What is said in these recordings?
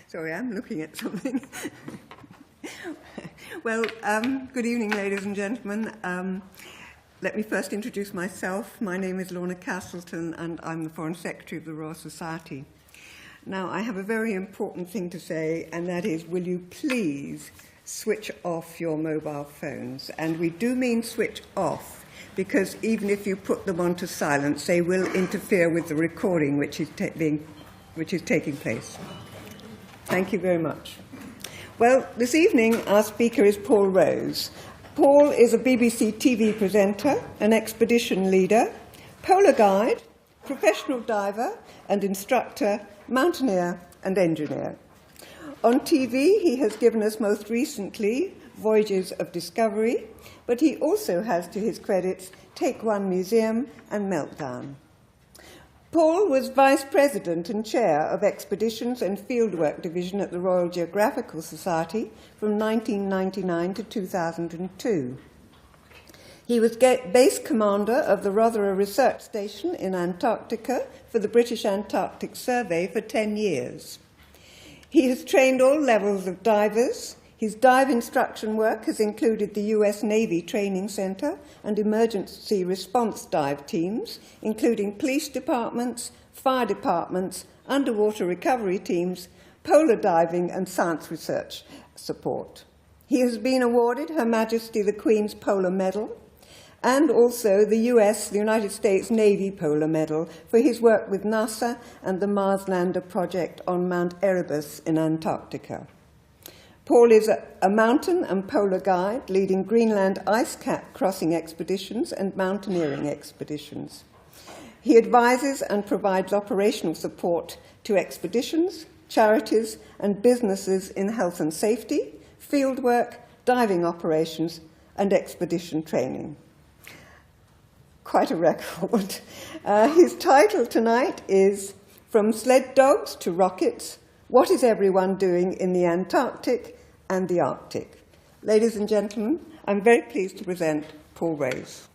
Sorry, I'm looking at something. Well, good evening, ladies and gentlemen. Let me first introduce myself. My name is Lorna Castleton, and I'm the Foreign Secretary of the Royal Society. Now, I have a very important thing to say, and that is, will you please switch off your mobile phones? And we do mean switch off, because even if you put them onto silence, they will interfere with the recording which is taking place. Thank you very much. Well, this evening our speaker is Paul Rose. Paul is a BBC TV presenter, an expedition leader, polar guide, professional diver and instructor, mountaineer and engineer. On TV, he has given us most recently Voyages of Discovery, but he also has to his credits Take One Museum and Meltdown. Paul was Vice President and Chair of Expeditions and Fieldwork Division at the Royal Geographical Society from 1999 to 2002. He was Base Commander of the Rothera Research Station in Antarctica for the British Antarctic Survey for 10 years. He has trained all levels of divers. His dive instruction work has included the US Navy Training Center and emergency response dive teams, including police departments, fire departments, underwater recovery teams, polar diving and science research support. He has been awarded Her Majesty the Queen's Polar Medal and also the United States Navy Polar Medal for his work with NASA and the Mars Lander project on Mount Erebus in Antarctica. Paul is a mountain and polar guide, leading Greenland ice cap crossing expeditions and mountaineering expeditions. He advises and provides operational support to expeditions, charities, and businesses in health and safety, fieldwork, diving operations, and expedition training. Quite a record. His title tonight is From Sled Dogs to Rockets, What is Everyone Doing in the Antarctic and the Arctic? Ladies and gentlemen, I'm very pleased to present Paul Rose.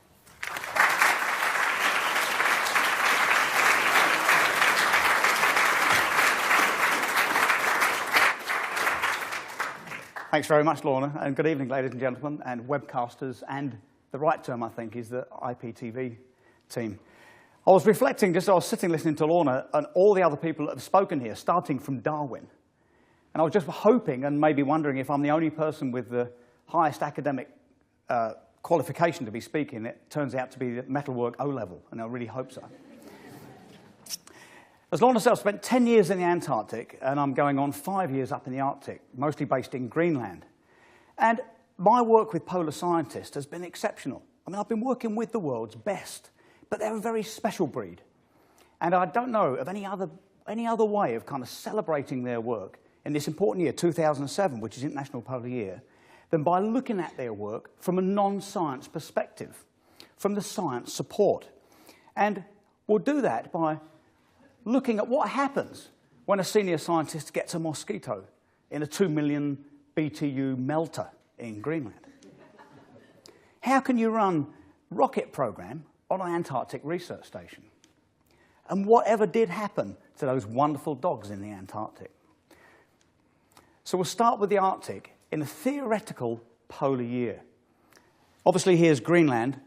Thanks very much, Lorna, and good evening, ladies and gentlemen, and webcasters, and the right term, I think, is the IPTV team. I was reflecting, I was sitting listening to Lorna and all the other people that have spoken here, starting from Darwin. And I was just hoping and maybe wondering if I'm the only person with the highest academic qualification to be speaking. It turns out to be the metalwork O-level, and I really hope so. As Lorna said, I've spent 10 years in the Antarctic, and I'm going on 5 years up in the Arctic, mostly based in Greenland. And my work with polar scientists has been exceptional. I mean, I've been working with the world's best, but they're a very special breed. And I don't know of any other way of kind of celebrating their work in this important year, 2007, which is International Polar Year, than by looking at their work from a non-science perspective, from the science support. And we'll do that by looking at what happens when a senior scientist gets a mosquito in a 2 million BTU melter in Greenland. How can you run a rocket program on an Antarctic research station? And whatever did happen to those wonderful dogs in the Antarctic? So we'll start with the Arctic in a theoretical polar year. Obviously, here's Greenland,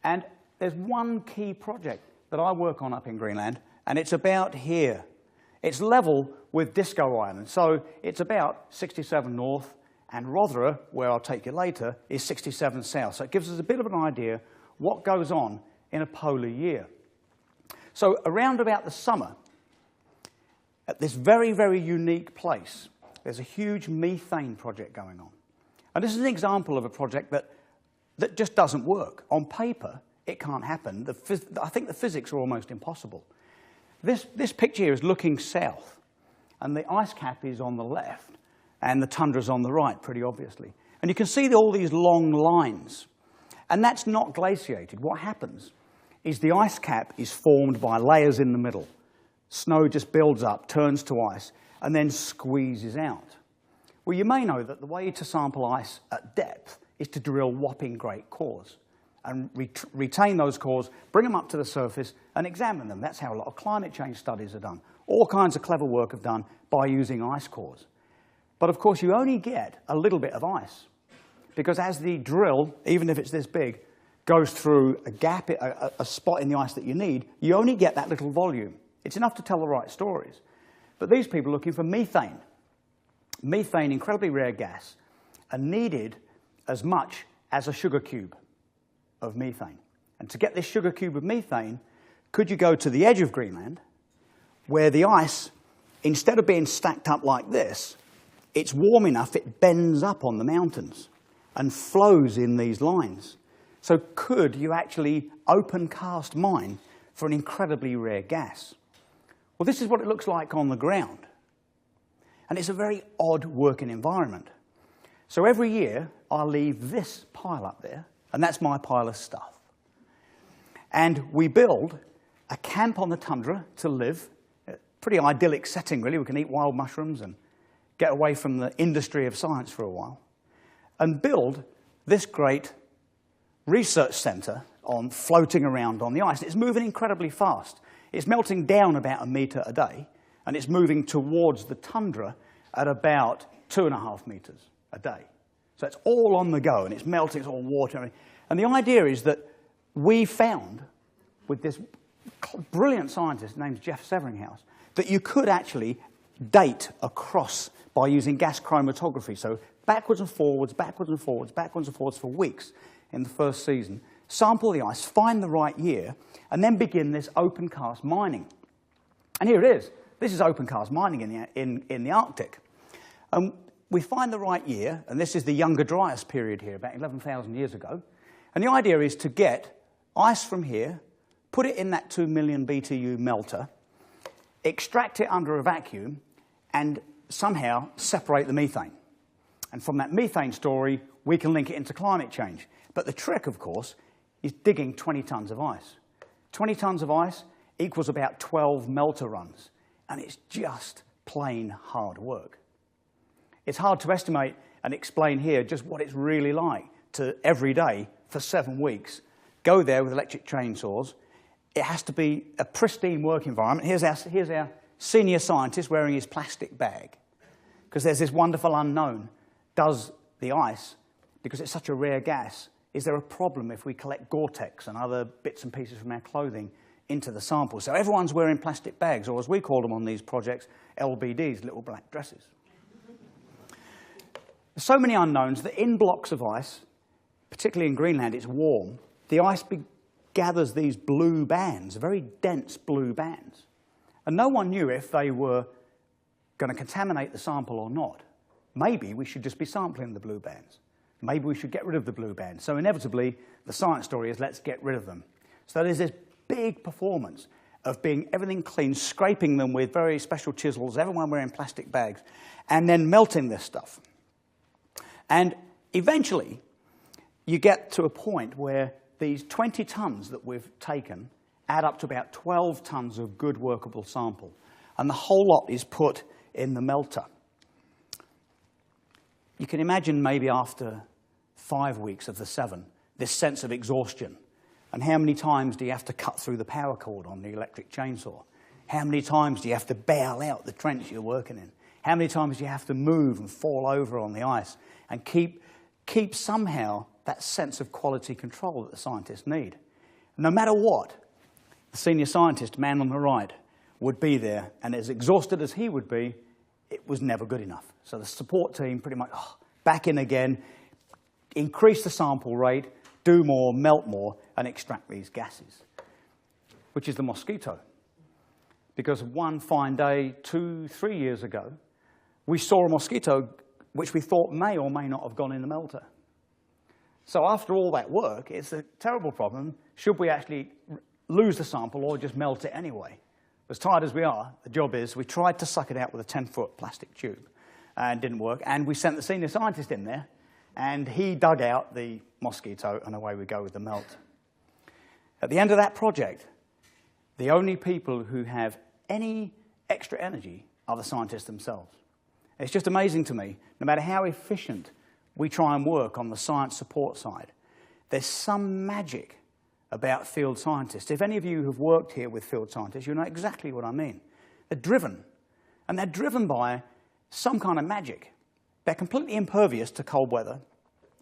and there's one key project that I work on up in Greenland, and it's about here. It's level with Disco Island, so it's about 67 north, and Rothera, where I'll take you later, is 67 south. So it gives us a bit of an idea what goes on in a polar year. So around about the summer, at this very, very unique place, there's a huge methane project going on. And this is an example of a project that just doesn't work. On paper, it can't happen. I think the physics are almost impossible. This picture here is looking south, and the ice cap is on the left, and the tundra's on the right, pretty obviously. And you can see all these long lines. And that's not glaciated. What happens is the ice cap is formed by layers in the middle. Snow just builds up, turns to ice, and then squeezes out. Well, you may know that the way to sample ice at depth is to drill whopping great cores. and retain those cores, bring them up to the surface and examine them. That's how a lot of climate change studies are done. All kinds of clever work are done by using ice cores. But of course, you only get a little bit of ice, because as the drill, even if it's this big, goes through a gap, a spot in the ice that you need, you only get that little volume. It's enough to tell the right stories. But these people are looking for methane. Methane, incredibly rare gas, are needed as much as a sugar cube of methane. And to get this sugar cube of methane, could you go to the edge of Greenland, where the ice, instead of being stacked up like this, it's warm enough, it bends up on the mountains and flows in these lines. So could you actually open cast mine for an incredibly rare gas? Well, this is what it looks like on the ground. And it's a very odd working environment. So every year, I leave this pile up there, and that's my pile of stuff. And we build a camp on the tundra to live. A pretty idyllic setting, really. We can eat wild mushrooms and get away from the industry of science for a while. And build this great research center on floating around on the ice. It's moving incredibly fast. It's melting down about 1 meter a day, and it's moving towards the tundra at about 2.5 meters a day. So it's all on the go, and it's melting, it's all water. And the idea is that we found, with this brilliant scientist named Jeff Severinghaus, that you could actually date across by using gas chromatography. So backwards and forwards, backwards and forwards, backwards and forwards for weeks in the first season, sample the ice, find the right year, and then begin this open cast mining. And here it is. This is open cast mining in the Arctic. We find the right year, and this is the Younger Dryas period here, about 11,000 years ago. And the idea is to get ice from here, put it in that 2 million BTU melter, extract it under a vacuum, and somehow separate the methane. And from that methane story, we can link it into climate change. But the trick, of course, is digging 20 tons of ice. 20 tons of ice equals about 12 melter runs. And it's just plain hard work. It's hard to estimate and explain here just what it's really like to every day for 7 weeks go there with electric chainsaws. It has to be a pristine work environment. Here's our senior scientist wearing his plastic bag, because there's this wonderful unknown. Does the ice, because it's such a rare gas, is there a problem if we collect Gore-Tex and other bits and pieces from our clothing into the sample? So everyone's wearing plastic bags, or as we call them on these projects, LBDs, little black dresses. There's so many unknowns that in blocks of ice, particularly in Greenland, it's warm, the ice gathers these blue bands, very dense blue bands. And no one knew if they were going to contaminate the sample or not. Maybe we should just be sampling the blue bands. Maybe we should get rid of the blue bands. So inevitably, the science story is let's get rid of them. So there's this big performance of being everything clean, scraping them with very special chisels, everyone wearing plastic bags, and then melting this stuff. And eventually, you get to a point where these 20 tons that we've taken add up to about 12 tons of good workable sample. And the whole lot is put in the melter. You can imagine maybe after 5 weeks of the 7, this sense of exhaustion. And how many times do you have to cut through the power cord on the electric chainsaw? How many times do you have to bail out the trench you're working in? How many times do you have to move and fall over on the ice and keep somehow that sense of quality control that the scientists need? No matter what, the senior scientist, man on the right, would be there, and as exhausted as he would be, it was never good enough. So the support team pretty much, back in again, increase the sample rate, do more, melt more, and extract these gases, which is the mosquito. Because one fine day, 2-3 years ago, we saw a mosquito which we thought may or may not have gone in the melter. So after all that work, it's a terrible problem. Should we actually lose the sample or just melt it anyway? As tired as we are, the job is we tried to suck it out with a 10-foot plastic tube, and it didn't work. And we sent the senior scientist in there, and he dug out the mosquito, and away we go with the melt. At the end of that project, the only people who have any extra energy are the scientists themselves. It's just amazing to me, no matter how efficient we try and work on the science support side, there's some magic about field scientists. If any of you have worked here with field scientists, you know exactly what I mean. They're driven, and they're driven by some kind of magic. They're completely impervious to cold weather,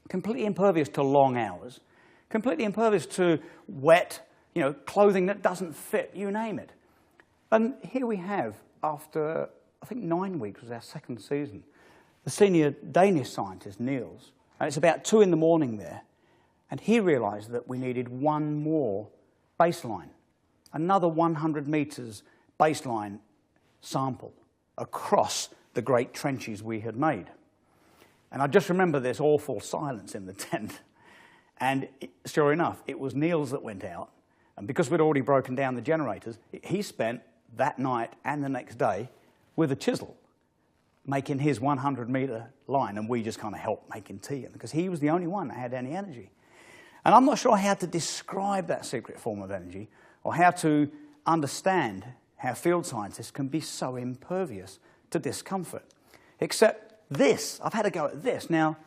completely impervious to long hours, completely impervious to wet, clothing that doesn't fit, you name it. And here we have, after, I think 9 weeks was our second season, the senior Danish scientist, Niels, and it's about 2 in the morning there, and he realised that we needed one more baseline, another 100 metres baseline sample across the great trenches we had made. And I just remember this awful silence in the tent. And sure enough, it was Niels that went out. And because we'd already broken down the generators, he spent that night and the next day with a chisel making his 100-metre line, and we just kind of helped making tea, because he was the only one that had any energy. And I'm not sure how to describe that secret form of energy, or how to understand how field scientists can be so impervious to discomfort. Except this, I've had a go at this. Now,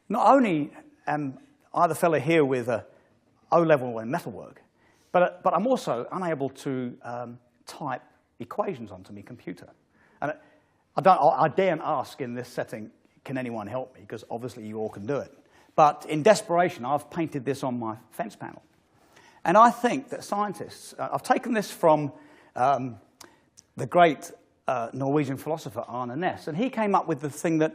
not only am I the fellow here with a O-level in metalwork, but I'm also unable to type equations onto my computer. And I daren't ask in this setting, can anyone help me? Because obviously you all can do it. But in desperation, I've painted this on my fence panel. And I think that scientists, I've taken this from the great Norwegian philosopher Arne Næss, and he came up with the thing that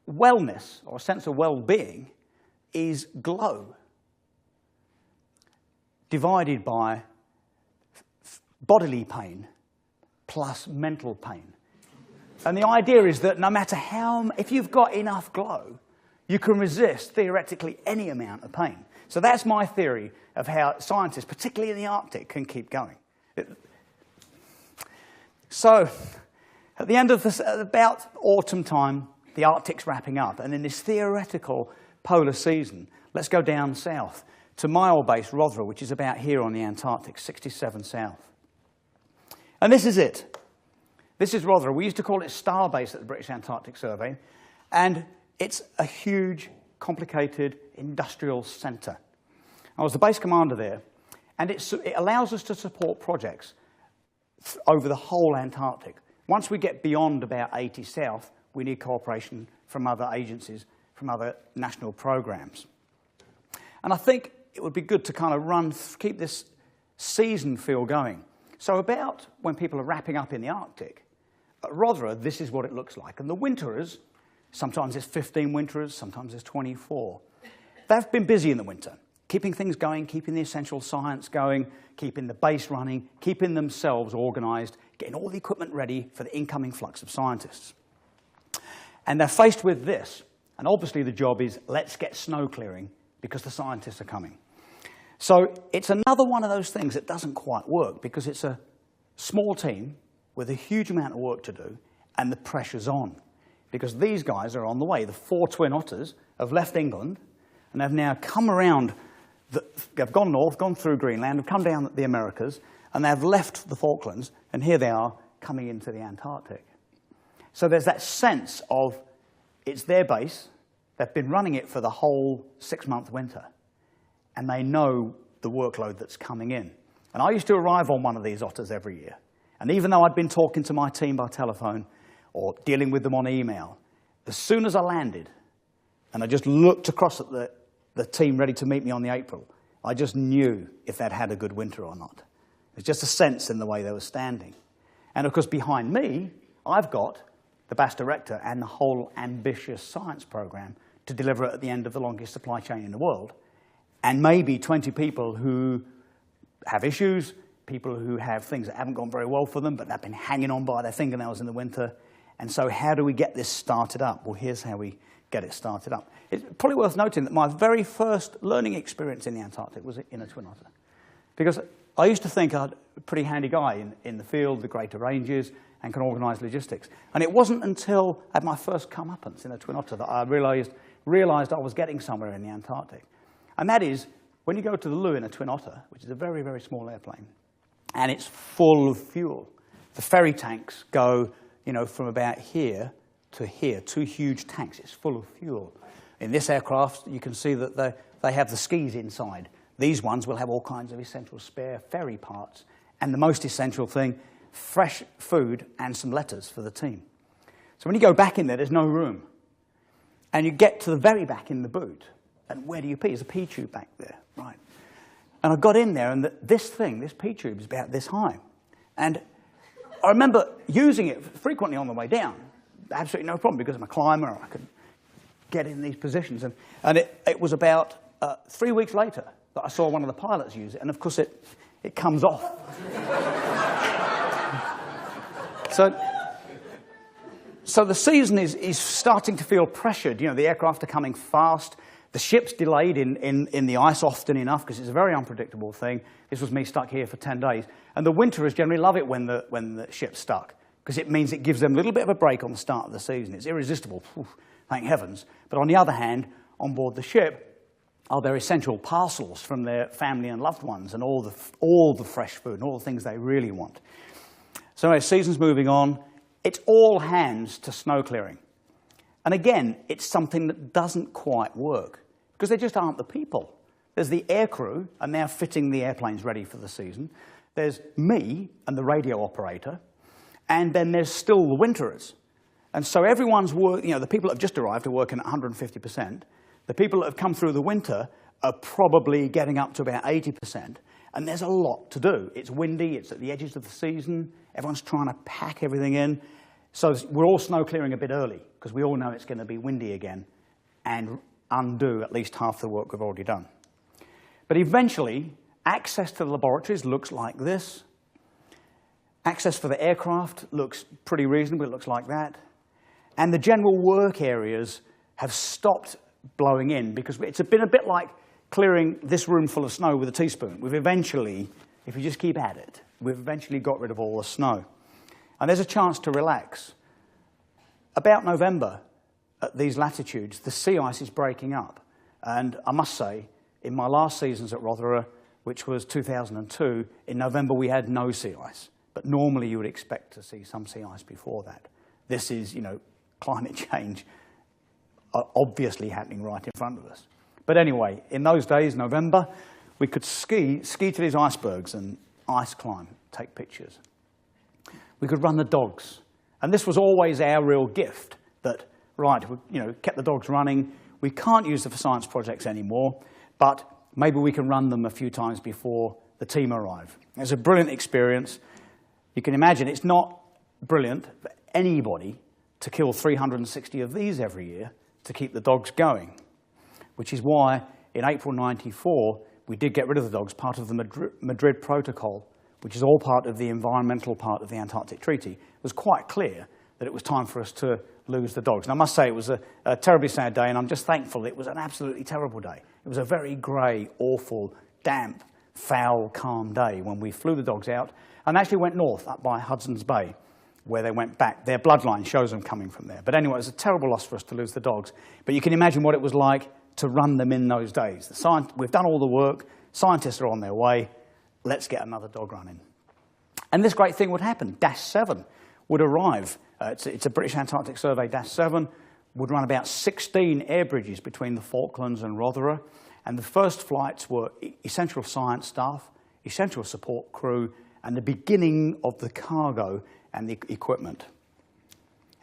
wellness, or a sense of well-being, is glow divided by bodily pain plus mental pain. And the idea is that no matter if you've got enough glow, you can resist, theoretically, any amount of pain. So that's my theory of how scientists, particularly in the Arctic, can keep going. So, at the end of this, about autumn time, the Arctic's wrapping up, and in this theoretical polar season, let's go down south to my old base, Rothera, which is about here on the Antarctic, 67 south. And this is it. This is Rothera. We used to call it Starbase at the British Antarctic Survey, and it's a huge, complicated industrial centre. I was the base commander there, and it allows us to support projects over the whole Antarctic. Once we get beyond about 80 south, we need cooperation from other agencies, from other national programs. And I think it would be good to kind of keep this season feel going. So about when people are wrapping up in the Arctic, at Rothera, this is what it looks like. And the winterers, sometimes it's 15 winterers, sometimes it's 24. They've been busy in the winter, keeping things going, keeping the essential science going, keeping the base running, keeping themselves organised, getting all the equipment ready for the incoming flux of scientists. And they're faced with this. And obviously the job is, let's get snow clearing because the scientists are coming. So it's another one of those things that doesn't quite work because it's a small team with a huge amount of work to do, and the pressure's on. Because these guys are on the way. The 4 twin otters have left England, and they've now come around, they've gone north, gone through Greenland, have come down the Americas, and they've left the Falklands, and here they are coming into the Antarctic. So there's that sense of it's their base, they've been running it for the whole 6-month winter, and they know the workload that's coming in. And I used to arrive on one of these otters every year. And even though I'd been talking to my team by telephone or dealing with them on email, as soon as I landed and I just looked across at the team ready to meet me on the April, I just knew if they'd had a good winter or not. There's just a sense in the way they were standing. And of course, behind me, I've got the BAS director and the whole ambitious science program to deliver it at the end of the longest supply chain in the world. And maybe 20 people who have issues, people who have things that haven't gone very well for them, but they've been hanging on by their fingernails in the winter. And so how do we get this started up? Well, here's how we get it started up. It's probably worth noting that my very first learning experience in the Antarctic was in a twin otter. Because I used to think I'd a pretty handy guy in the field, the greater ranges, and can organise logistics. And it wasn't until I had my first comeuppance in a twin otter that I realised I was getting somewhere in the Antarctic. And that is, when you go to the loo in a twin otter, which is a very, very small airplane, and it's full of fuel, the ferry tanks go, from about here to here, 2 huge tanks. It's full of fuel. In this aircraft, you can see that the they have the skis inside. These ones will have all kinds of essential spare ferry parts. And the most essential thing, fresh food and some letters for the team. So when you go back in there, there's no room. And you get to the very back in the boot. And where do you pee? There's a pee tube back there, right? And I got in there, and this pee tube is about this high. And I remember using it frequently on the way down. Absolutely no problem, because I'm a climber. I could get in these positions. And it was about 3 weeks later that I saw one of the pilots use it. And, of course, it comes off. So the season is starting to feel pressured. You know, the aircraft are coming fast. The ship's delayed in the ice often enough, because it's a very unpredictable thing. This was me stuck here for 10 days. And the winterers generally love it when the ship's stuck, because it means it gives them a little bit of a break on the start of the season. It's irresistible, thank heavens. But on the other hand, on board the ship are their essential parcels from their family and loved ones, and all the fresh food and all the things they really want. So anyway, season's moving on. It's all hands to snow clearing. And again, it's something that doesn't quite work, because there just aren't the people. There's the aircrew, and they're fitting the airplanes ready for the season. There's me and the radio operator, and then there's still the winterers. And so everyone's work, you know, the people that have just arrived are working at 150%. The people that have come through the winter are probably getting up to about 80%. And there's a lot to do. It's windy, it's at the edges of the season. Everyone's trying to pack everything in. So we're all snow clearing a bit early, because we all know it's going to be windy again, and undo at least half the work we've already done. But eventually, access to the laboratories looks like this. Access for the aircraft looks pretty reasonable. It looks like that. And the general work areas have stopped blowing in, because it's been a bit like clearing this room full of snow with a teaspoon. We've eventually, if you just keep at it, we've eventually got rid of all the snow. And there's a chance to relax. About November, at these latitudes, the sea ice is breaking up. And I must say, in my last seasons at Rothera, which was 2002, in November we had no sea ice. But normally you would expect to see some sea ice before that. This is, you know, climate change obviously happening right in front of us. But anyway, in those days, November, we could ski to these icebergs and ice climb, take pictures. We could run the dogs. And this was always our real gift, that, right, we, you know, kept the dogs running. We can't use them for science projects anymore, but maybe we can run them a few times before the team arrive. It's a brilliant experience. You can imagine it's not brilliant for anybody to kill 360 of these every year to keep the dogs going, which is why in April '94 we did get rid of the dogs, part of the Madrid Protocol, which is all part of the environmental part of the Antarctic Treaty. It was quite clear that it was time for us to lose the dogs. And I must say it was a terribly sad day, and I'm just thankful it was an absolutely terrible day. It was a very grey, awful, damp, foul, calm day when we flew the dogs out and actually went north up by Hudson's Bay, where they went back. Their bloodline shows them coming from there. But anyway, it was a terrible loss for us to lose the dogs. But you can imagine what it was like to run them in those days. We've done all the work. Scientists are on their way. Let's get another dog running. And this great thing would happen. Dash 7 would arrive. It's a British Antarctic Survey. Dash 7 would run about 16 air bridges between the Falklands and Rothera. And the first flights were essential science staff, essential support crew, and the beginning of the cargo and the equipment.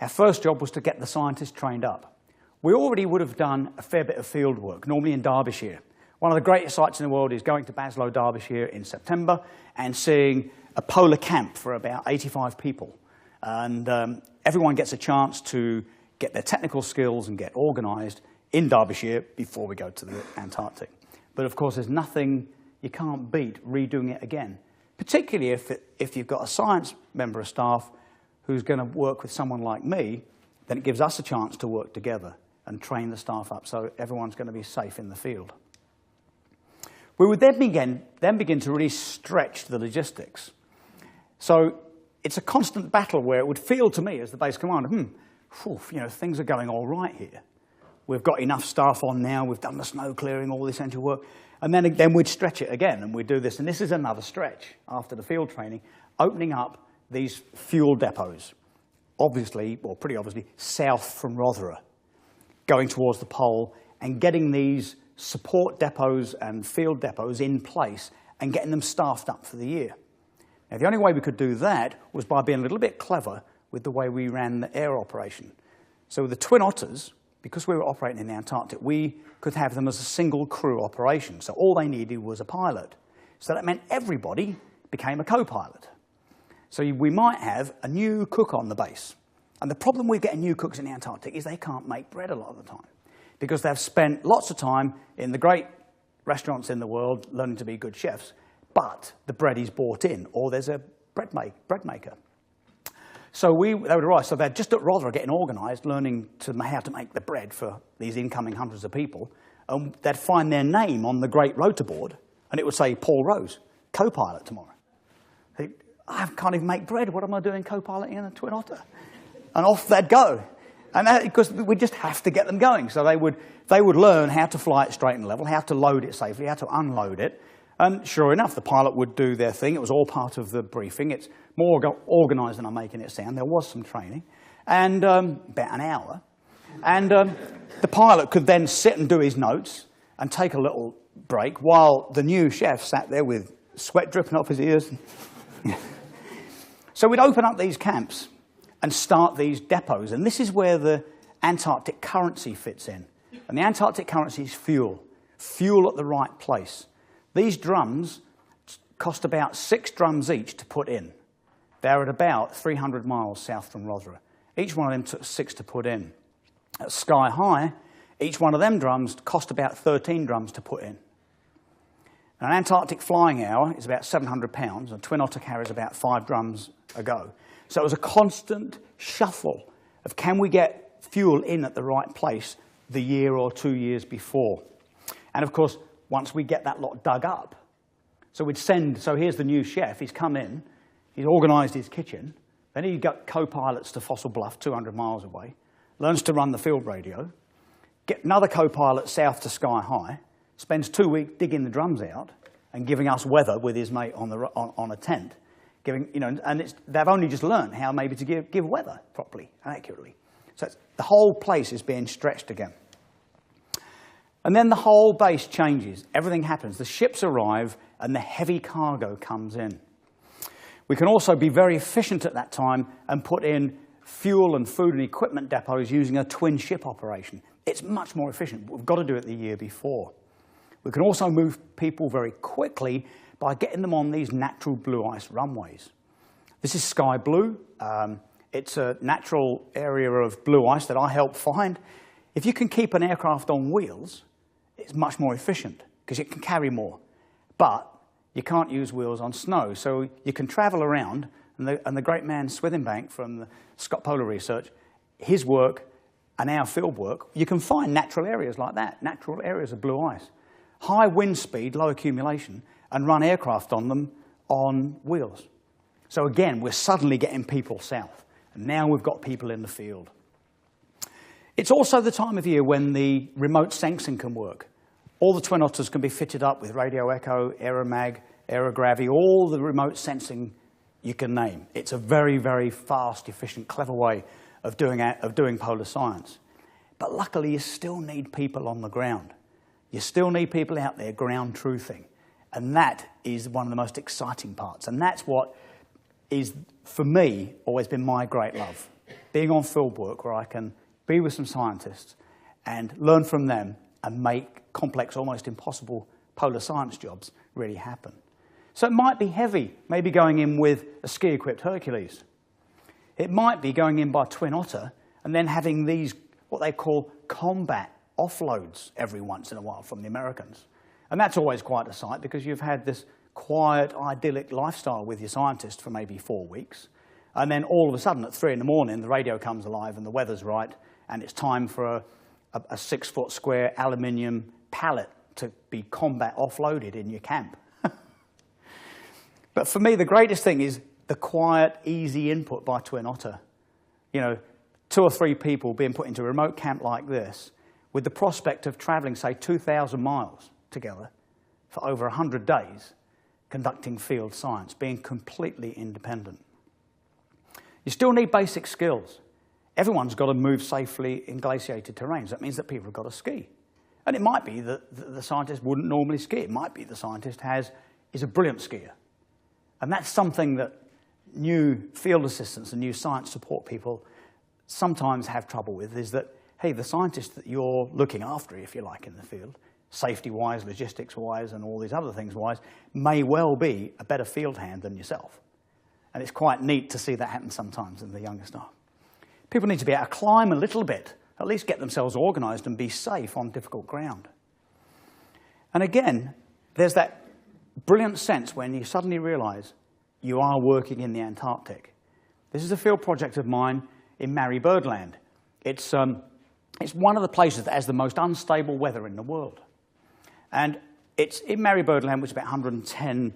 Our first job was to get the scientists trained up. We already would have done a fair bit of field work, normally in Derbyshire. One of the greatest sights in the world is going to Baslow, Derbyshire in September and seeing a polar camp for about 85 people. And everyone gets a chance to get their technical skills and get organised in Derbyshire before we go to the Antarctic. But of course, there's nothing you can't beat redoing it again, particularly if you've got a science member of staff who's going to work with someone like me. Then it gives us a chance to work together and train the staff up so everyone's going to be safe in the field. We would then begin to really stretch the logistics. So it's a constant battle where it would feel to me as the base commander, things are going all right here. We've got enough staff on now, we've done the snow clearing, all the essential work, and then we'd stretch it again and we'd do this. And this is another stretch after the field training, opening up these fuel depots, obviously, or pretty obviously, south from Rothera, going towards the pole and getting these support depots and field depots in place and getting them staffed up for the year. Now, the only way we could do that was by being a little bit clever with the way we ran the air operation. So with the Twin Otters, because we were operating in the Antarctic, we could have them as a single crew operation. So all they needed was a pilot. So that meant everybody became a co-pilot. So we might have a new cook on the base. And the problem with getting new cooks in the Antarctic is they can't make bread a lot of the time because they've spent lots of time in the great restaurants in the world learning to be good chefs, but the bread is bought in, or there's a bread maker. So they would arrive. So they'd just rather getting organised, learning how to make the bread for these incoming hundreds of people. And they'd find their name on the great rotor board, and it would say Paul Rose, co-pilot tomorrow. I can't even make bread. What am I doing co-piloting in a Twin Otter? And off they'd go. And because we just have to get them going. So they would learn how to fly it straight and level, how to load it safely, how to unload it. And sure enough, the pilot would do their thing. It was all part of the briefing. It's more organised than I'm making it sound. There was some training, and about an hour. And the pilot could then sit and do his notes and take a little break while the new chef sat there with sweat dripping off his ears. So we'd open up these camps and start these depots. And this is where the Antarctic currency fits in. And the Antarctic currency is fuel. Fuel at the right place. These drums cost about 6 drums each to put in. They're at about 300 miles south from Rothera. Each one of them took 6 to put in. At Sky High, each one of them drums cost about 13 drums to put in. An Antarctic flying hour is about 700 pounds, and a Twin Otter carries about 5 drums a go. So it was a constant shuffle of can we get fuel in at the right place the year or 2 years before. And of course, once we get that lot dug up, so here's the new chef, he's come in, he's organised his kitchen, then he got co-pilots to Fossil Bluff, 200 miles away, learns to run the field radio, get another co-pilot south to Sky High, spends 2 weeks digging the drums out and giving us weather with his mate on a tent. They've only just learned how maybe to give weather properly and accurately. So the whole place is being stretched again. And then the whole base changes. Everything happens. The ships arrive and the heavy cargo comes in. We can also be very efficient at that time and put in fuel and food and equipment depots using a twin ship operation. It's much more efficient. We've got to do it the year before. We can also move people very quickly by getting them on these natural blue ice runways. This is Sky Blue. It's a natural area of blue ice that I helped find. If you can keep an aircraft on wheels, it's much more efficient because it can carry more. But you can't use wheels on snow, so you can travel around. And the great man Swithenbank from the Scott Polar Research, his work and our field work, you can find natural areas like that, natural areas of blue ice. High wind speed, low accumulation, and run aircraft on them on wheels. So again, we're suddenly getting people south. And now we've got people in the field. It's also the time of year when the remote sensing can work. All the Twin Otters can be fitted up with radio echo, aeromag, aerogravity, all the remote sensing you can name. It's a very, very fast, efficient, clever way of doing polar science. But luckily, you still need people on the ground. You still need people out there ground truthing. And that is one of the most exciting parts. And that's what is, for me, always been my great love. Being on field work where I can be with some scientists and learn from them and make complex, almost impossible polar science jobs really happen. So it might be heavy, maybe going in with a ski-equipped Hercules. It might be going in by Twin Otter and then having these, what they call combat offloads every once in a while from the Americans. And that's always quite a sight because you've had this quiet, idyllic lifestyle with your scientist for maybe 4 weeks. And then all of a sudden at 3 in the morning, the radio comes alive and the weather's right and it's time for a 6-foot square aluminium pallet to be combat offloaded in your camp. But for me, the greatest thing is the quiet, easy input by Twin Otter. 2 or 3 people being put into a remote camp like this with the prospect of travelling, say, 2,000 miles together for over 100 days, conducting field science, being completely independent. You still need basic skills. Everyone's got to move safely in glaciated terrains. That means that people have got to ski. And it might be that the scientist wouldn't normally ski. It might be the scientist is a brilliant skier. And that's something that new field assistants and new science support people sometimes have trouble with, is that, hey, the scientist that you're looking after, if you like, in the field, safety-wise, logistics-wise, and all these other things-wise, may well be a better field hand than yourself. And it's quite neat to see that happen sometimes in the younger staff. People need to be able to climb a little bit, at least get themselves organised and be safe on difficult ground. And again, there's that brilliant sense when you suddenly realise you are working in the Antarctic. This is a field project of mine in Mary Birdland. It's one of the places that has the most unstable weather in the world. And it's in Mary Birdland, which is about 110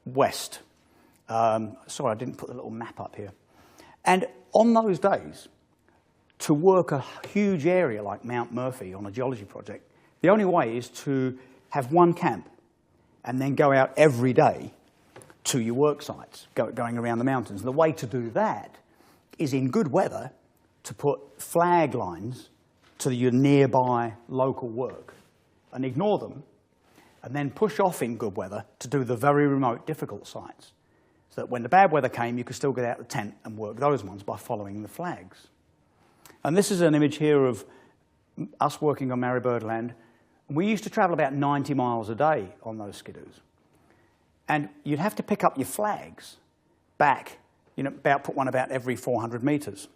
west. Sorry, I didn't put the little map up here. And on those days, to work a huge area like Mount Murphy on a geology project, the only way is to have one camp and then go out every day to your work sites, going around the mountains. The way to do that is in good weather to put flag lines to your nearby local work and ignore them, and then push off in good weather to do the very remote, difficult sites, so that when the bad weather came, you could still get out of the tent and work those ones by following the flags. And this is an image here of us working on Mary Birdland. We used to travel about 90 miles a day on those skidoos. And you'd have to pick up your flags back, put one about every 400 metres.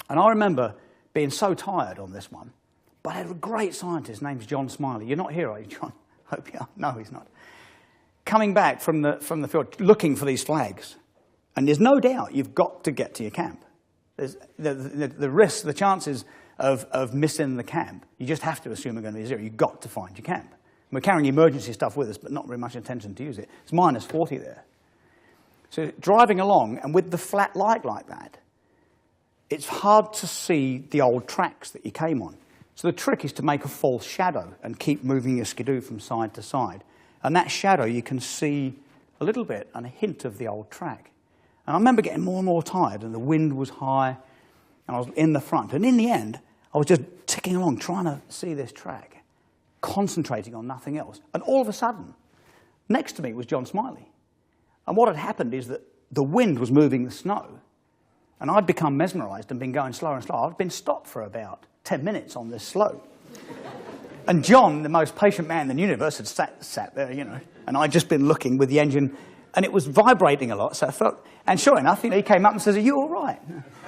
And I remember being so tired on this one, but I had a great scientist, named John Smiley. You're not here, are you, John? I hope you are. No, he's not. Coming back from the field, looking for these flags. And there's no doubt you've got to get to your camp. There's the risk, the chances of missing the camp, you just have to assume are going to be zero. You've got to find your camp. We're carrying emergency stuff with us, but not very much intention to use it. It's minus 40 there. So driving along, and with the flat light like that, it's hard to see the old tracks that you came on. So the trick is to make a false shadow and keep moving your skidoo from side to side. And that shadow, you can see a little bit and a hint of the old track. And I remember getting more and more tired, and the wind was high, and I was in the front. And in the end, I was just ticking along, trying to see this track, concentrating on nothing else. And all of a sudden, next to me was John Smiley. And what had happened is that the wind was moving the snow, and I'd become mesmerised and been going slower and slower. I'd been stopped for about 10 minutes on this slope. And John, the most patient man in the universe, had sat there, and I'd just been looking with the engine, and it was vibrating a lot, so I felt, and sure enough, he came up and says, "Are you all right?"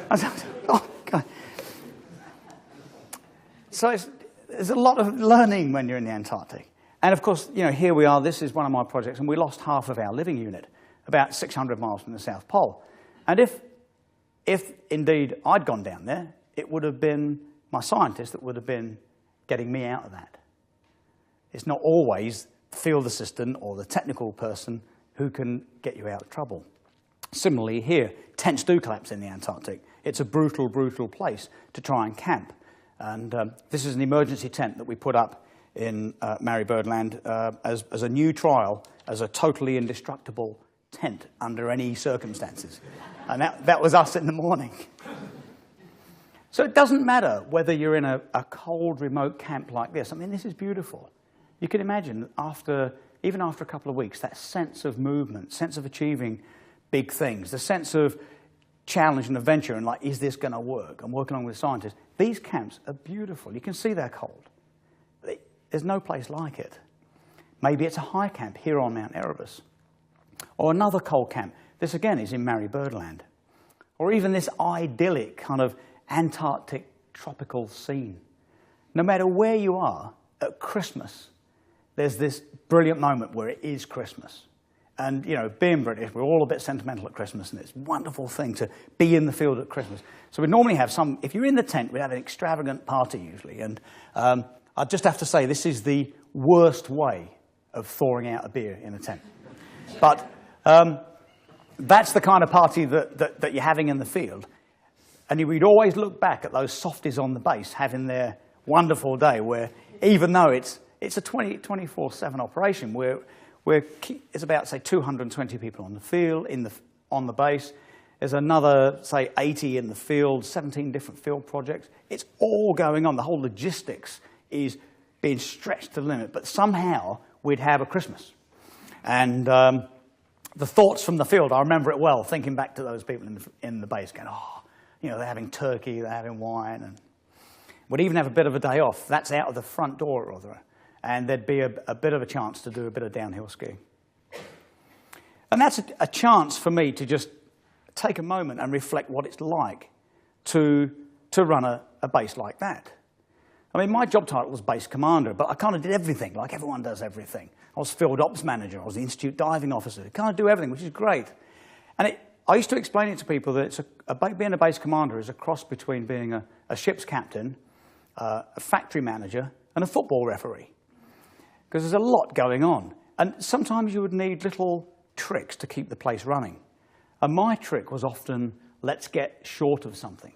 I said, "Oh, God." So there's a lot of learning when you're in the Antarctic. And of course, here we are, this is one of my projects, and we lost half of our living unit, about 600 miles from the South Pole. And if indeed I'd gone down there, it would have been my scientist that would have been getting me out of that. It's not always the field assistant or the technical person who can get you out of trouble. Similarly here, tents do collapse in the Antarctic. It's a brutal, brutal place to try and camp. And this is an emergency tent that we put up in Mary Birdland as a new trial, as a totally indestructible tent under any circumstances. And that was us in the morning. So it doesn't matter whether you're in a cold, remote camp like this. I mean, this is beautiful. You can imagine, even after a couple of weeks, that sense of movement, sense of achieving big things, the sense of challenge and adventure, and is this going to work? And working along with scientists. These camps are beautiful. You can see they're cold. There's no place like it. Maybe it's a high camp here on Mount Erebus. Or another cold camp. This again is in Mary Birdland. Or even this idyllic kind of Antarctic tropical scene. No matter where you are, at Christmas, there's this brilliant moment where it is Christmas. And, being British, we're all a bit sentimental at Christmas, and it's a wonderful thing to be in the field at Christmas. So we normally have if you're in the tent, we'd have an extravagant party usually. And I just have to say, this is the worst way of thawing out a beer in a tent. But that's the kind of party that you're having in the field. And we'd always look back at those softies on the base having their wonderful day, where even though it's a 24/7 operation, it's about, say, 220 people on the field, on the base. There's another, say, 80 in the field, 17 different field projects. It's all going on. The whole logistics is being stretched to the limit, but somehow we'd have a Christmas. And the thoughts from the field, I remember it well, thinking back to those people in the base going, oh, you know, they're having turkey, they're having wine, and we'd even have a bit of a day off. That's out of the front door at Rothera. And there'd be a bit of a chance to do a bit of downhill skiing. And that's a chance for me to just take a moment and reflect what it's like to run a base like that. I mean, my job title was base commander, but I kind of did everything, like everyone does everything. I was field ops manager, I was the institute diving officer, kind of do everything, which is great. And I used to explain it to people that being a base commander is a cross between being a ship's captain, a factory manager, and a football referee. Because there's a lot going on. And sometimes you would need little tricks to keep the place running. And my trick was often, let's get short of something.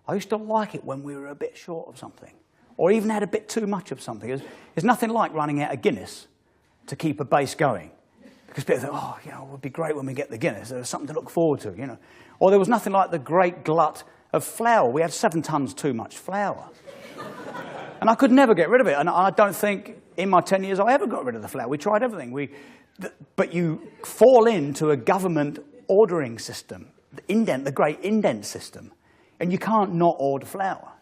I used to like it when we were a bit short of something, or even had a bit too much of something. There's nothing like running out of Guinness to keep a base going. Because people think, oh, you know, it would be great when we get the Guinness. There's something to look forward to, you know. Or there was nothing like the great glut of flour. We had 7 tons too much flour. And I could never get rid of it. And I don't think in my 10 years I ever got rid of the flour. We tried everything. But you fall into a government ordering system, the great indent system, and you can't not order flour.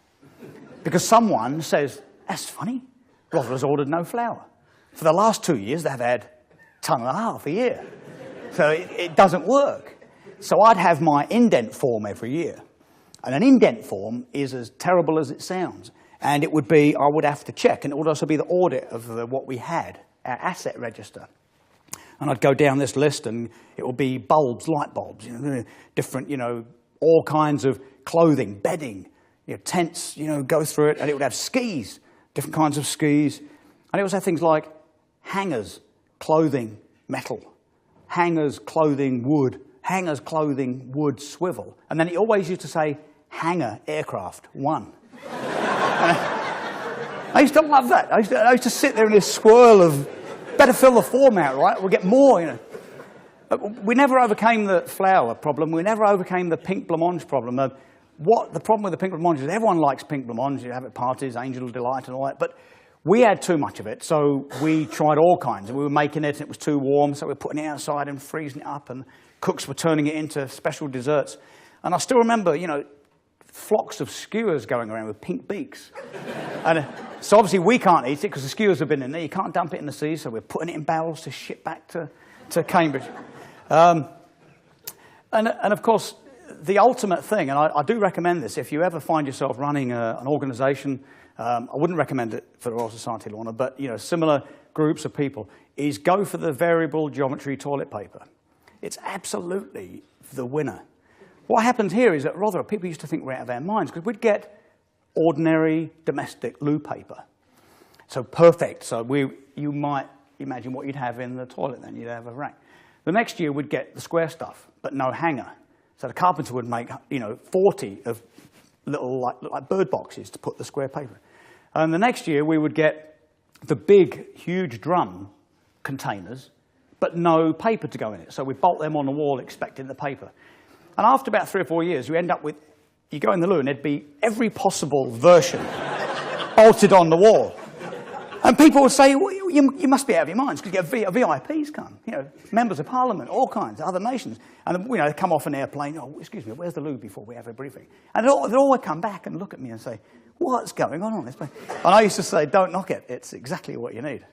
Because someone says, that's funny, Rothera's ordered no flour. For the last 2 years, they've had 1.5 tons a year. So it doesn't work. So I'd have my indent form every year. And an indent form is as terrible as it sounds. And it would be, I would have to check, and it would also be the audit of what we had, our asset register. And I'd go down this list, and it would be bulbs, light bulbs, you know, different, you know, all kinds of clothing, bedding, you know, tents, you know, go through it, and it would have skis, different kinds of skis. And it also had things like hangers, clothing, metal, hangers, clothing, wood, hangers, clothing, wood, swivel. And then it always used to say, hangar, aircraft, 1. I used to love that. I used to sit there in this swirl of, better fill the form out, right? We'll get more, you know. But we never overcame the flour problem. We never overcame the pink blancmange problem. The problem with the pink blancmange is everyone likes pink blancmange. You have it at parties, Angel Delight and all that. But we had too much of it, so we tried all kinds. We were making it, and it was too warm, so we were putting it outside and freezing it up, and cooks were turning it into special desserts. And I still remember, you know, flocks of skewers going around with pink beaks. And so obviously we can't eat it because the skewers have been in there. You can't dump it in the sea, so we're putting it in barrels to ship back to Cambridge. And of course, the ultimate thing, and I do recommend this, if you ever find yourself running an organisation, I wouldn't recommend it for the Royal Society, Lorna, but you know, similar groups of people, is go for the variable geometry toilet paper. It's absolutely the winner. What happened here is that Rothera, people used to think we're out of our minds because we'd get ordinary domestic loo paper. So perfect. So you might imagine what you'd have in the toilet then. You'd have a rack. The next year we'd get the square stuff, but no hanger. So the carpenter would make, you know, 40 of little like bird boxes to put the square paper. And the next year we would get the big, huge drum containers, but no paper to go in it. So we bolt them on the wall expecting the paper. And after about 3 or 4 years, you end up with, you go in the loo and there'd be every possible version bolted on the wall. And people would say, well, you must be out of your minds because you get VIPs come, you know, members of parliament, all kinds, other nations. And, you know, they come off an airplane, oh, excuse me, where's the loo before we have a briefing? And they'd all come back and look at me and say, what's going on this place? And I used to say, don't knock it, it's exactly what you need.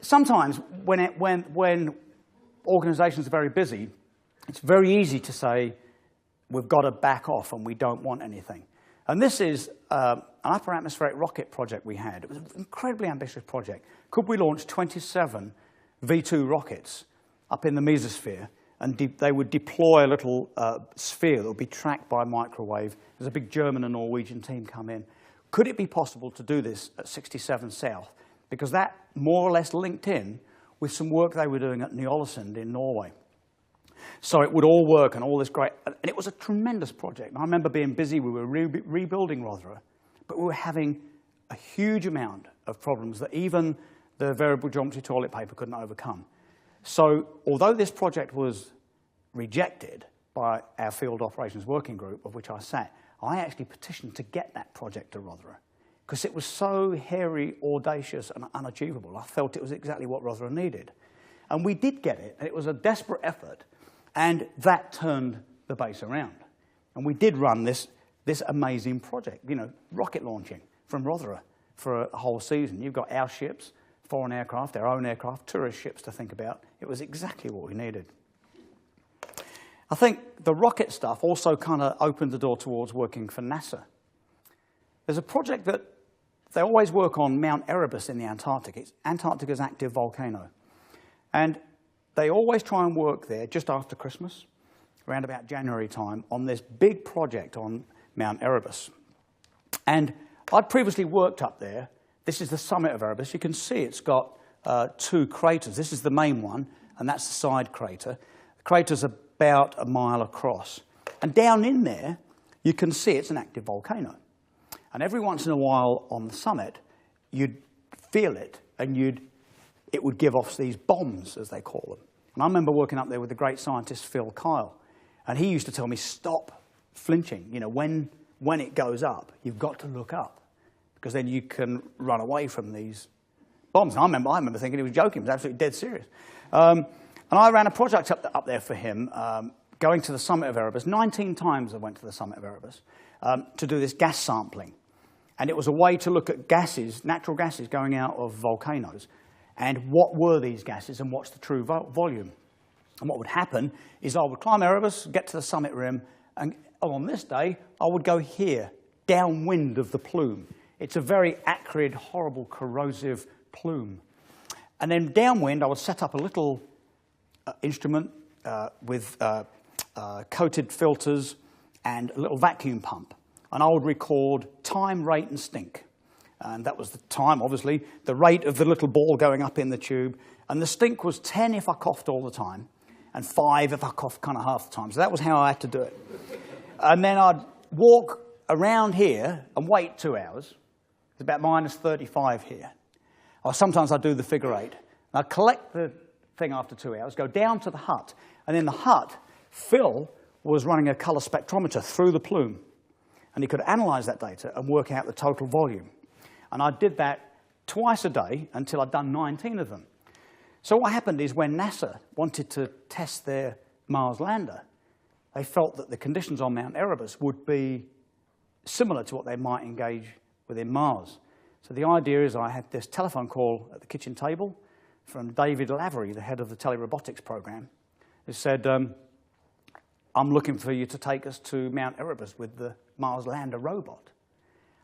Sometimes when organisations are very busy, it's very easy to say, we've got to back off and we don't want anything. And this is an upper atmospheric rocket project we had. It was an incredibly ambitious project. Could we launch 27 V2 rockets up in the mesosphere, and they would deploy a little sphere that would be tracked by microwave. There's a big German and Norwegian team come in. Could it be possible to do this at 67 South? Because that more or less linked in with some work they were doing at Ny-Ålesund in Norway. So it would all work and all this great, and it was a tremendous project. And I remember being busy, we were rebuilding Rothera, but we were having a huge amount of problems that even the variable geometry toilet paper couldn't overcome. So although this project was rejected by our field operations working group, of which I sat, I actually petitioned to get that project to Rothera because it was so hairy, audacious and unachievable. I felt it was exactly what Rothera needed. And we did get it, and it was a desperate effort, and that turned the base around. And we did run this amazing project, you know, rocket launching from Rothera for a whole season. You've got our ships, foreign aircraft, our own aircraft, tourist ships to think about. It was exactly what we needed. I think the rocket stuff also kind of opened the door towards working for NASA. There's a project that they always work on Mount Erebus in the Antarctic. It's Antarctica's active volcano. And they always try and work there just after Christmas, around about January time, on this big project on Mount Erebus. And I'd previously worked up there. This is the summit of Erebus. You can see it's got 2 craters. This is the main one, and that's the side crater. The crater's about a mile across. And down in there, you can see it's an active volcano. And every once in a while on the summit, you'd feel it, and it would give off these bombs, as they call them. And I remember working up there with the great scientist Phil Kyle, and he used to tell me, stop flinching. You know, when it goes up, you've got to look up, because then you can run away from these bombs. And I remember thinking he was joking. He was absolutely dead serious. And I ran a project up there for him, going to the summit of Erebus. 19 times I went to the summit of Erebus to do this gas sampling. And it was a way to look at gases, natural gases going out of volcanoes, and what were these gases and what's the true volume. And what would happen is I would climb Erebus, get to the summit rim, and on this day, I would go here, downwind of the plume. It's a very acrid, horrible, corrosive plume. And then downwind, I would set up a little instrument with coated filters and a little vacuum pump. And I would record time, rate, and stink. And that was the time, obviously, the rate of the little ball going up in the tube. And the stink was 10 if I coughed all the time, and 5 if I coughed kind of half the time. So that was how I had to do it. And then I'd walk around here and wait 2 hours. It's about minus 35 here. Or sometimes I'd do the figure 8. I'd collect the thing after 2 hours, go down to the hut. And in the hut, Phil was running a colour spectrometer through the plume. And he could analyse that data and work out the total volume. And I did that twice a day until I'd done 19 of them. So what happened is when NASA wanted to test their Mars lander, they felt that the conditions on Mount Erebus would be similar to what they might engage within Mars. So the idea is I had this telephone call at the kitchen table from David Lavery, the head of the telerobotics program, who said, I'm looking for you to take us to Mount Erebus with the Mars lander robot.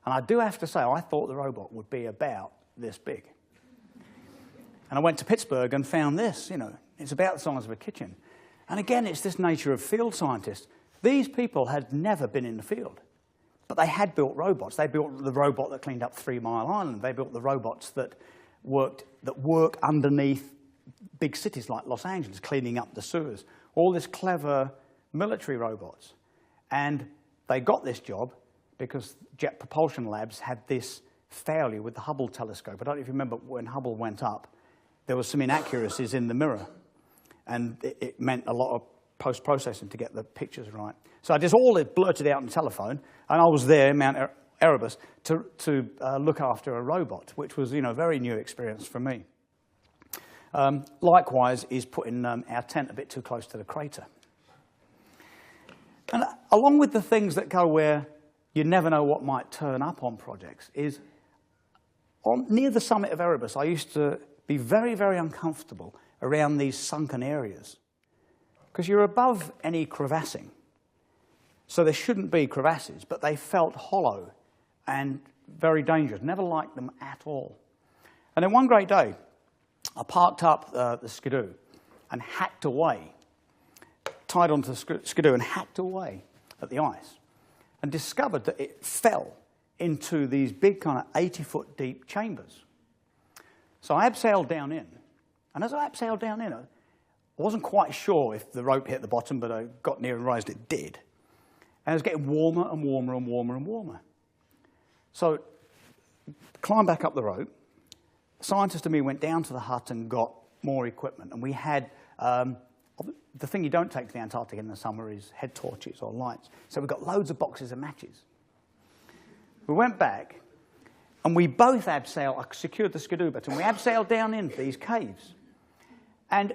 And I do have to say, I thought the robot would be about this big. And I went to Pittsburgh and found this, you know, it's about the size of a kitchen. And again, it's this nature of field scientists. These people had never been in the field, but they had built robots. They built the robot that cleaned up 3 Mile Island. They built the robots that work underneath big cities like Los Angeles, cleaning up the sewers. All this clever military robots. And they got this job because Jet Propulsion Labs had this failure with the Hubble telescope. I don't know if you remember when Hubble went up, there was some inaccuracies in the mirror. And it meant a lot of post-processing to get the pictures right. So I just all blurted out on the telephone, and I was there in Mount Erebus to look after a robot, which was, you know, a very new experience for me. Likewise is putting our tent a bit too close to the crater. And along with the things that go where you never know what might turn up on projects is near the summit of Erebus, I used to be very, very uncomfortable around these sunken areas because you're above any crevassing. So there shouldn't be crevasses, but they felt hollow and very dangerous. Never liked them at all. And then one great day, I parked up the skidoo and hacked away, tied onto the skidoo and hacked away at the ice and discovered that it fell into these big kind of 80-foot deep chambers. So I abseiled down in, and as I abseiled down in, I wasn't quite sure if the rope hit the bottom, but I got near and realized it did. And it was getting warmer and warmer and warmer and warmer. So climbed back up the rope. A scientist and me went down to the hut and got more equipment. And we had the thing you don't take to the Antarctic in the summer is head torches or lights. So we've got loads of boxes of matches. We went back, and we both abseiled. I secured the skidoo bit, and we abseiled down into these caves. And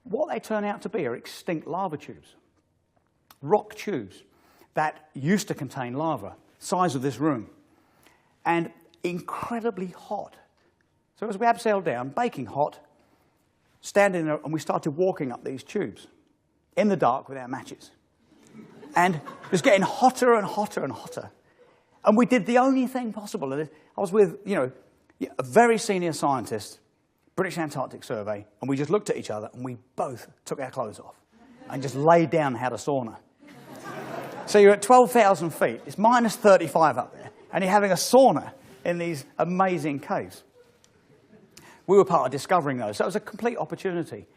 what they turn out to be are extinct lava tubes, rock tubes that used to contain lava, size of this room, and incredibly hot. So as we abseiled down, baking hot, standing there, and we started walking up these tubes in the dark without matches. And it was getting hotter and hotter and hotter. And we did the only thing possible. I was with, a very senior scientist, British Antarctic Survey, and we just looked at each other, and we both took our clothes off and just laid down and had a sauna. So you're at 12,000 feet, it's minus 35 up there, and you're having a sauna in these amazing caves. We were part of discovering those, so it was a complete opportunity.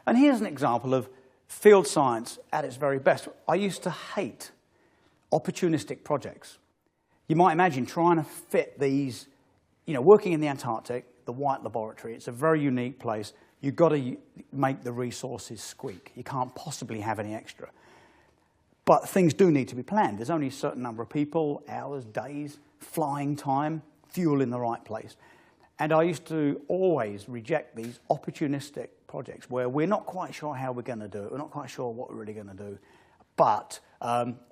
And here's an example of field science at its very best. I used to hate opportunistic projects. You might imagine trying to fit these, working in the Antarctic, the White Laboratory, it's a very unique place. You've got to make the resources squeak. You can't possibly have any extra. But things do need to be planned. There's only a certain number of people, hours, days, flying time, fuel in the right place. And I used to always reject these opportunistic projects where we're not quite sure how we're going to do it. We're not quite sure what we're really going to do. But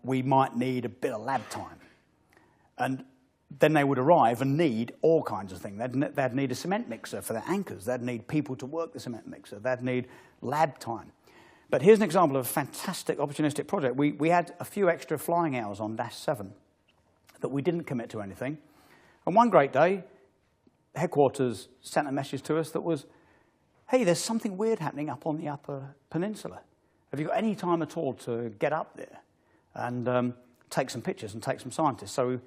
we might need a bit of lab time. And then they would arrive and need all kinds of things. They'd need a cement mixer for their anchors. They'd need people to work the cement mixer. They'd need lab time. But here's an example of a fantastic opportunistic project. We had a few extra flying hours on Dash 7 that we didn't commit to anything. And one great day, headquarters sent a message to us that was, hey, there's something weird happening up on the Upper Peninsula. Have you got any time at all to get up there and take some pictures and take some scientists? So we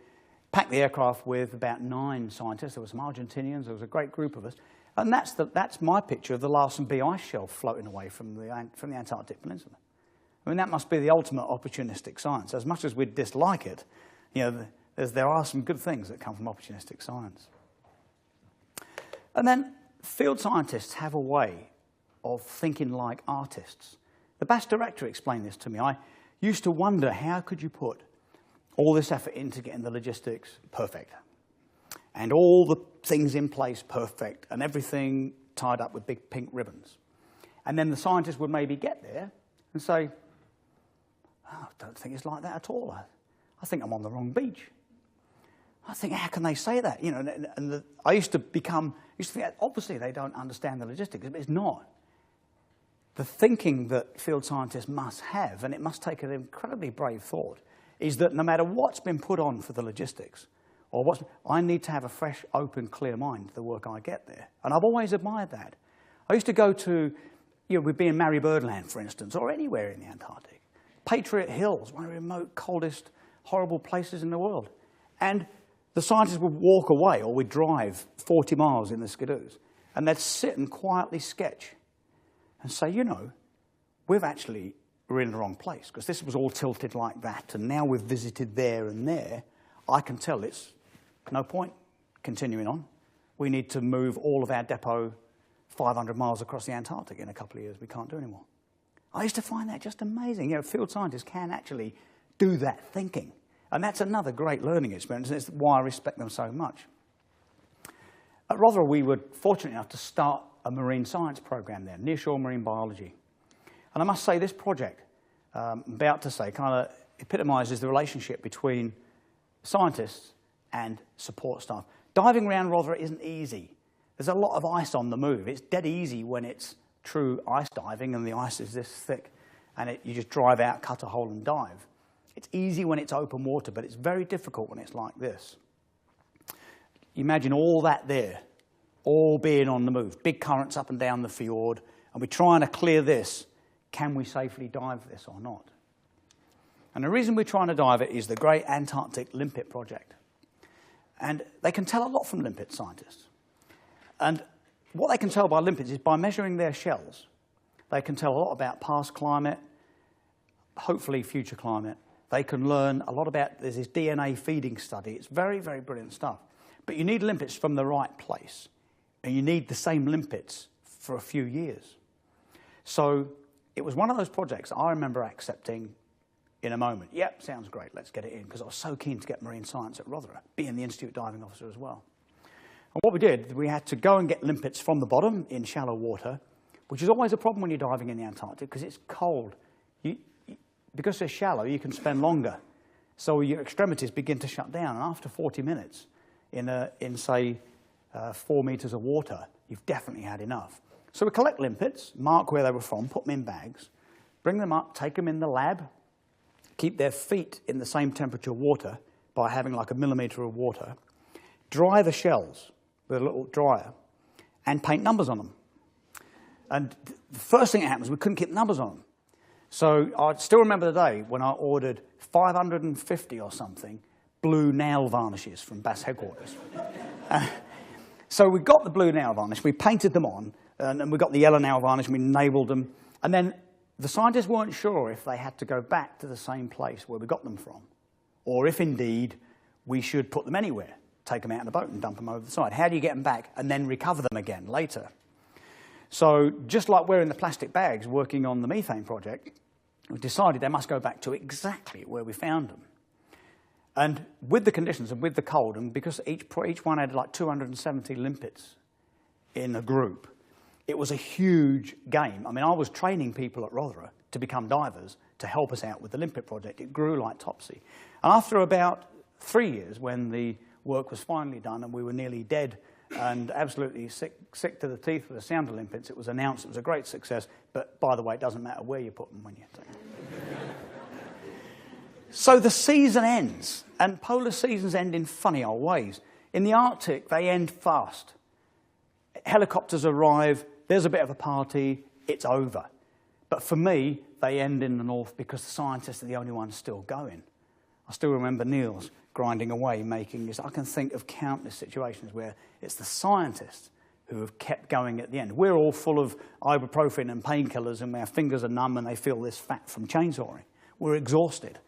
packed the aircraft with about 9 scientists. There were some Argentinians. There was a great group of us. And that's my picture of the Larsen B ice shelf floating away from the Antarctic Peninsula. I mean, that must be the ultimate opportunistic science. As much as we dislike it, there are some good things that come from opportunistic science. And then field scientists have a way of thinking like artists. The BAS director explained this to me. I used to wonder, how could you put all this effort into getting the logistics perfect? And all the things in place perfect, and everything tied up with big pink ribbons. And then the scientists would maybe get there and say, oh, I don't think it's like that at all. I think I'm on the wrong beach. I think, how can they say that? I used to think, obviously they don't understand the logistics, but it's not. The thinking that field scientists must have, and it must take an incredibly brave thought, is that no matter what's been put on for the logistics, I need to have a fresh, open, clear mind to the work I get there. And I've always admired that. I used to go to, we'd be in Mary Birdland, for instance, or anywhere in the Antarctic. Patriot Hills, one of the remote, coldest, horrible places in the world. And the scientists would walk away, or we'd drive 40 miles in the skidoos, and they'd sit and quietly sketch and say, we're in the wrong place, because this was all tilted like that, and now we've visited there and there. I can tell it's no point continuing on. We need to move all of our depot 500 miles across the Antarctic in a couple of years. We can't do anymore. I used to find that just amazing. Field scientists can actually do that thinking. And that's another great learning experience, and it's why I respect them so much. At Rotherham, we were fortunate enough to start a marine science program there, nearshore marine biology. And I must say, this project, I'm about to say, kind of epitomizes the relationship between scientists and support staff. Diving around Rotherham isn't easy. There's a lot of ice on the move. It's dead easy when it's true ice diving and the ice is this thick and you just drive out, cut a hole and dive. It's easy when it's open water, but it's very difficult when it's like this. Imagine all that there, all being on the move, big currents up and down the fjord, and we're trying to clear this. Can we safely dive this or not? And the reason we're trying to dive it is the great Antarctic limpet project. And they can tell a lot from limpet scientists. And what they can tell by limpets is by measuring their shells, they can tell a lot about past climate, hopefully future climate. They can learn a lot about, there's this DNA feeding study. It's very, very brilliant stuff. But you need limpets from the right place. And you need the same limpets for a few years. So it was one of those projects I remember accepting in a moment. Yep, sounds great, let's get it in, because I was so keen to get marine science at Rotherham, being the Institute diving officer as well. And what we did, we had to go and get limpets from the bottom in shallow water, which is always a problem when you're diving in the Antarctic, because it's cold. Because they're shallow, you can spend longer. So your extremities begin to shut down, and after 40 minutes, in say, 4 meters of water, you've definitely had enough. So we collect limpets, mark where they were from, put them in bags, bring them up, take them in the lab, keep their feet in the same temperature water by having like a millimeter of water, dry the shells with a little dryer, and paint numbers on them. And the first thing that happened was we couldn't keep numbers on them. So I still remember the day when I ordered 550 or something blue nail varnishes from Bass headquarters. So we got the blue nail varnish, we painted them on, and we got the yellow nail varnish, and we nailed them. And then the scientists weren't sure if they had to go back to the same place where we got them from, or if indeed we should put them anywhere, take them out in a boat and dump them over the side. How do you get them back and then recover them again later? So just like we're in the plastic bags working on the methane project, we decided they must go back to exactly where we found them. And with the conditions and with the cold, and because each one had like 270 limpets in a group, it was a huge game. I mean, I was training people at Rotherham to become divers to help us out with the limpet project. It grew like topsy. And after about 3 years, when the work was finally done and we were nearly dead and absolutely sick to the teeth with the sound of limpets, it was announced it was a great success. But by the way, it doesn't matter where you put them when you take them. So the season ends, and polar seasons end in funny old ways. In the Arctic, they end fast. Helicopters arrive, there's a bit of a party, it's over. But for me, they end in the north because the scientists are the only ones still going. I still remember Niels grinding away, making this. I can think of countless situations where it's the scientists who have kept going at the end. We're all full of ibuprofen and painkillers, and our fingers are numb and they feel this fat from chainsawing. We're exhausted.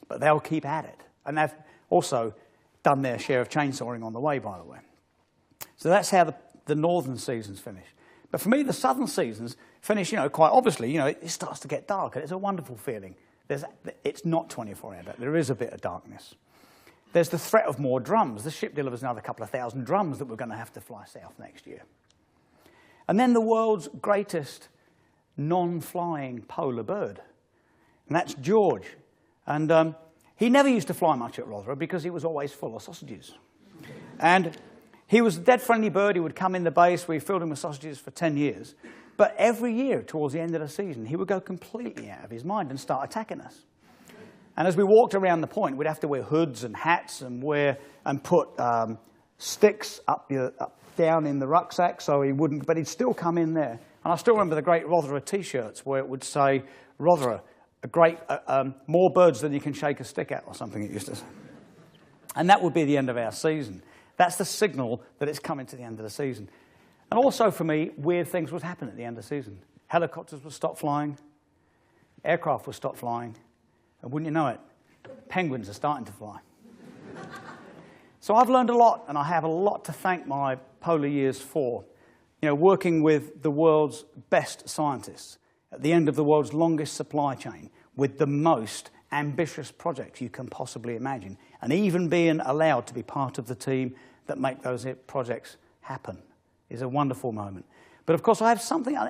But they'll keep at it. And they've also done their share of chainsawing on the way, by the way. So that's how the northern seasons finish. But for me, the southern seasons finish, quite obviously, it starts to get dark, and it's a wonderful feeling. It's not 24 hours, there is a bit of darkness. There's the threat of more drums. The ship delivers another couple of thousand drums that we're going to have to fly south next year. And then the world's greatest non-flying polar bird, and that's George. And he never used to fly much at Rotherham because he was always full of sausages. And he was a dead friendly bird. He would come in the base. We filled him with sausages for 10 years. But every year, towards the end of the season, he would go completely out of his mind and start attacking us. And as we walked around the point, we'd have to wear hoods and hats and put sticks down in the rucksack so he wouldn't, but he'd still come in there. And I still remember the great Rotherham T-shirts where it would say, Rotherham, more birds than you can shake a stick at, or something it used to say. And that would be the end of our season. That's the signal that it's coming to the end of the season. And also for me, weird things would happen at the end of the season. Helicopters would stop flying, aircraft would stop flying, and wouldn't you know it, penguins are starting to fly. So I've learned a lot, and I have a lot to thank my polar years for. Working with the world's best scientists at the end of the world's longest supply chain with the most ambitious projects you can possibly imagine, and even being allowed to be part of the team that make those projects happen is a wonderful moment. But of course I have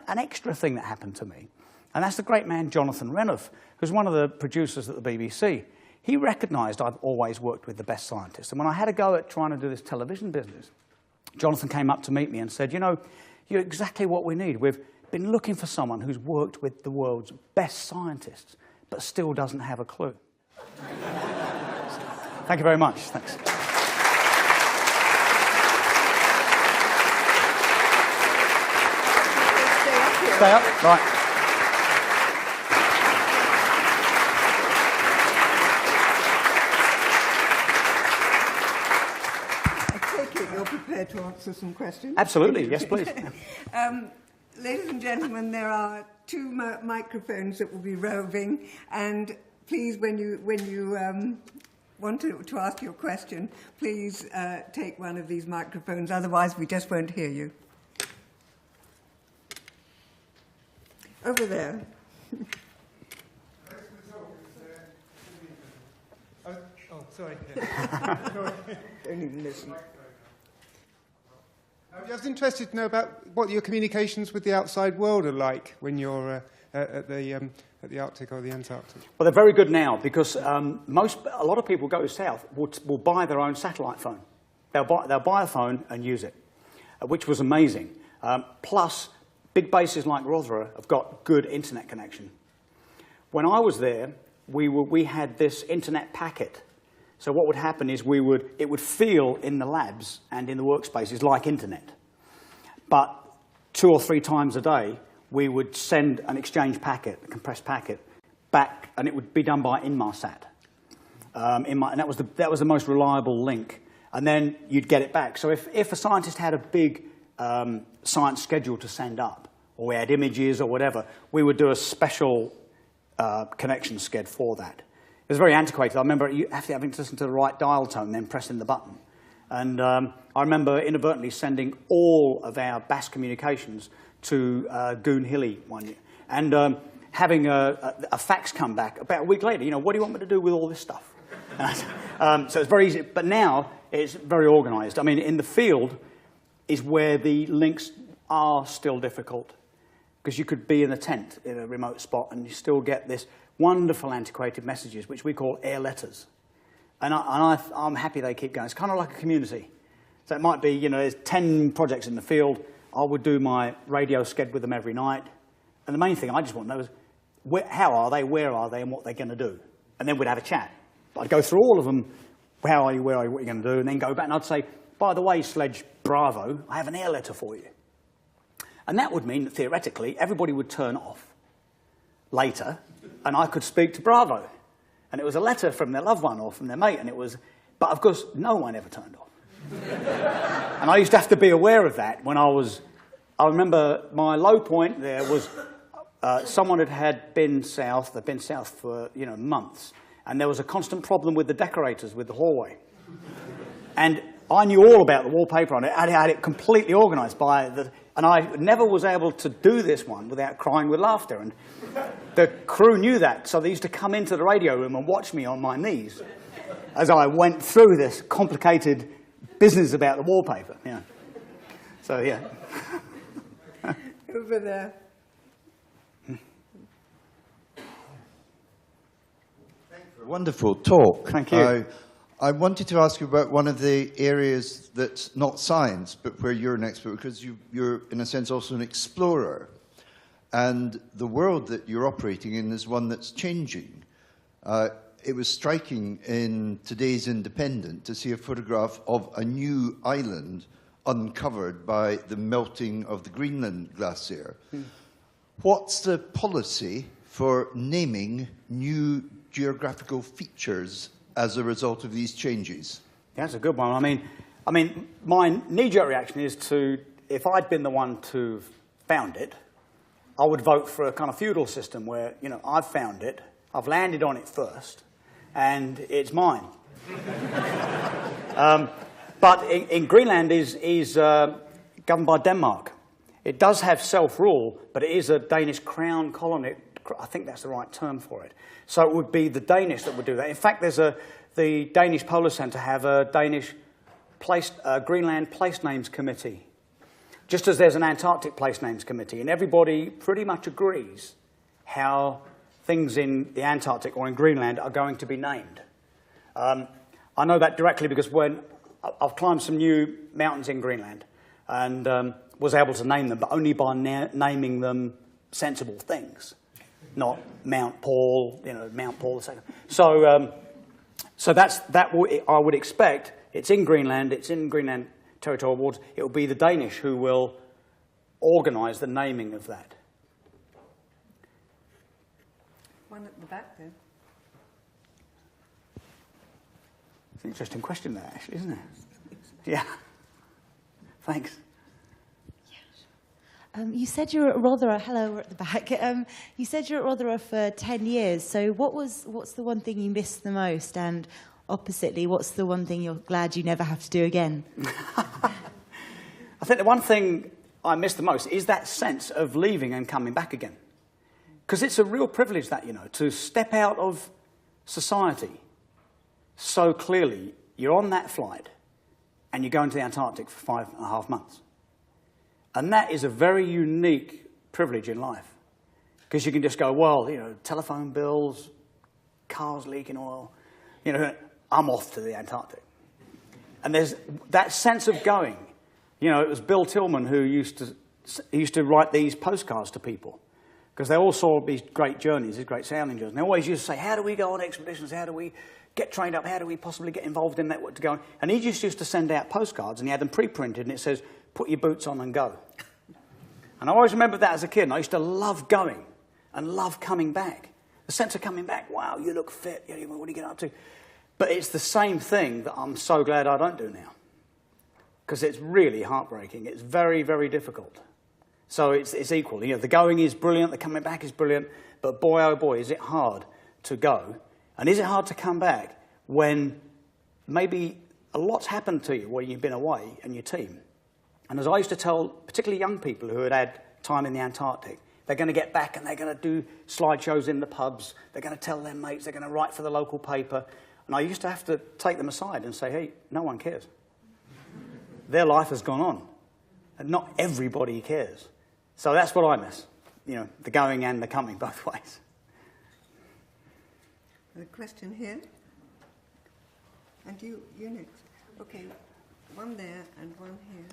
an extra thing that happened to me, and that's the great man Jonathan Renouf, who's one of the producers at the BBC. He recognised I've always worked with the best scientists, and when I had a go at trying to do this television business, Jonathan came up to meet me and said, you're exactly what we need. We've been looking for someone who's worked with the world's best scientists, but still doesn't have a clue. Thank you very much. Thanks. Stay up. Right. I take it you're prepared to answer some questions? Absolutely. Yes, please. Ladies and gentlemen, there are two microphones that will be roving, and please, when you want to ask your question, please take one of these microphones, otherwise we just won't hear you. Over there. Sorry. Don't even listen. I was interested to know about what your communications with the outside world are like when you're at the Arctic or the Antarctic. Well, they're very good now because a lot of people go south will buy their own satellite phone. They'll buy a phone and use it, which was amazing. Plus, big bases like Rothera have got good internet connection. When I was there, we had this internet packet. So what would happen is it would feel in the labs and in the workspaces like internet. But 2 or 3 times a day, we would send an exchange packet, a compressed packet, back, and it would be done by Inmarsat. And that was the most reliable link. And then you'd get it back. So if a scientist had a big science schedule to send up, or we had images or whatever, we would do a special connection sched for that. It was very antiquated. I remember having to listen to the right dial tone, then pressing the button. And I remember inadvertently sending all of our BAS communications to Goonhilly one year, and having a fax come back about a week later. You know, what do you want me to do with all this stuff? So it's very easy. But now it's very organised. I mean, in the field is where the links are still difficult, because you could be in a tent in a remote spot and you still get this wonderful antiquated messages, which we call air letters. And I'm happy they keep going. It's kind of like a community. So it might be, you know, there's 10 projects in the field. I would do my radio sched with them every night. And the main thing I just want to know is how are they, where are they, and what they're going to do. And then we'd have a chat. I'd go through all of them. How are you, where are you, what are you going to do? And then go back and I'd say, by the way, Sledge Bravo, I have an air letter for you. And that would mean that theoretically everybody would turn off later and I could speak to Bravo. And it was a letter from their loved one or from their mate, and it was, but of course no one ever turned off. And I used to have to be aware of that when I remember my low point there was someone had been south, they'd been south for, you know, months, and there was a constant problem with the decorators with the hallway. And I knew all about the wallpaper on it. I had it completely organised and I never was able to do this one without crying with laughter. And the crew knew that, so they used to come into the radio room and watch me on my knees as I went through this complicated business about the wallpaper. Yeah. So, yeah. Over there. Thank you for a wonderful talk. Thank you. I wanted to ask you about one of the areas that's not science, but where you're an expert, because you're, in a sense, also an explorer. And the world that you're operating in is one that's changing. It was striking in today's Independent to see a photograph of a new island uncovered by the melting of the Greenland glacier. What's the policy for naming new geographical features as a result of these changes? Yeah, that's a good one. I mean, my knee-jerk reaction is if I'd been the one to found it, I would vote for a kind of feudal system where, you know, I've found it, I've landed on it first, and it's mine. But in Greenland is governed by Denmark. It does have self-rule, but it is a Danish crown colony. I think that's the right term for it. So it would be the Danish that would do that. In fact, the Danish Polar Centre have a Danish Greenland Place Names Committee, just as there's an Antarctic Place Names Committee, and everybody pretty much agrees how things in the Antarctic or in Greenland are going to be named. I know that directly because when I've climbed some new mountains in Greenland and was able to name them, but only by naming them sensible things, not Mount Paul, you know, Mount Paul II. So I would expect it's in Greenland territorial waters. It will be the Danish who will organise the naming of that. One at the back there. It's an interesting question there, actually, isn't it? Yeah. Thanks. You said you were at Rothera. Hello, we're at the back. You said you were at Rothera for 10 years. So what's the one thing you missed the most? And oppositely, what's the one thing you're glad you never have to do again? I think the one thing I miss the most is that sense of leaving and coming back again. Because it's a real privilege that, to step out of society so clearly. You're on that flight and you're going to the Antarctic for 5.5 months. And that is a very unique privilege in life. Because you can just go, well, telephone bills, cars leaking oil, I'm off to the Antarctic. And there's that sense of going. It was Bill Tillman who used to write these postcards to people. Because they all saw these great journeys, these great sailing journeys. And they always used to say, how do we go on expeditions? How do we get trained up? How do we possibly get involved in that? What to go on? And he just used to send out postcards, and he had them pre-printed, and it says, put your boots on and go. And I always remember that as a kid, and I used to love going and love coming back. The sense of coming back, wow, you look fit, what are you getting up to? But it's the same thing that I'm so glad I don't do now. Because it's really heartbreaking. It's very, very difficult. So it's equal. The going is brilliant, the coming back is brilliant, but boy, oh boy, is it hard to go. And is it hard to come back when maybe a lot's happened to you while you've been away and your team? And as I used to tell particularly young people who had time in the Antarctic, they're going to get back and they're going to do slideshows in the pubs, they're going to tell their mates, they're going to write for the local paper. And I used to have to take them aside and say, hey, no one cares. Their life has gone on. And not everybody cares. So that's what I miss, the going and the coming both ways. A question here. And you next. Okay, one there and one here.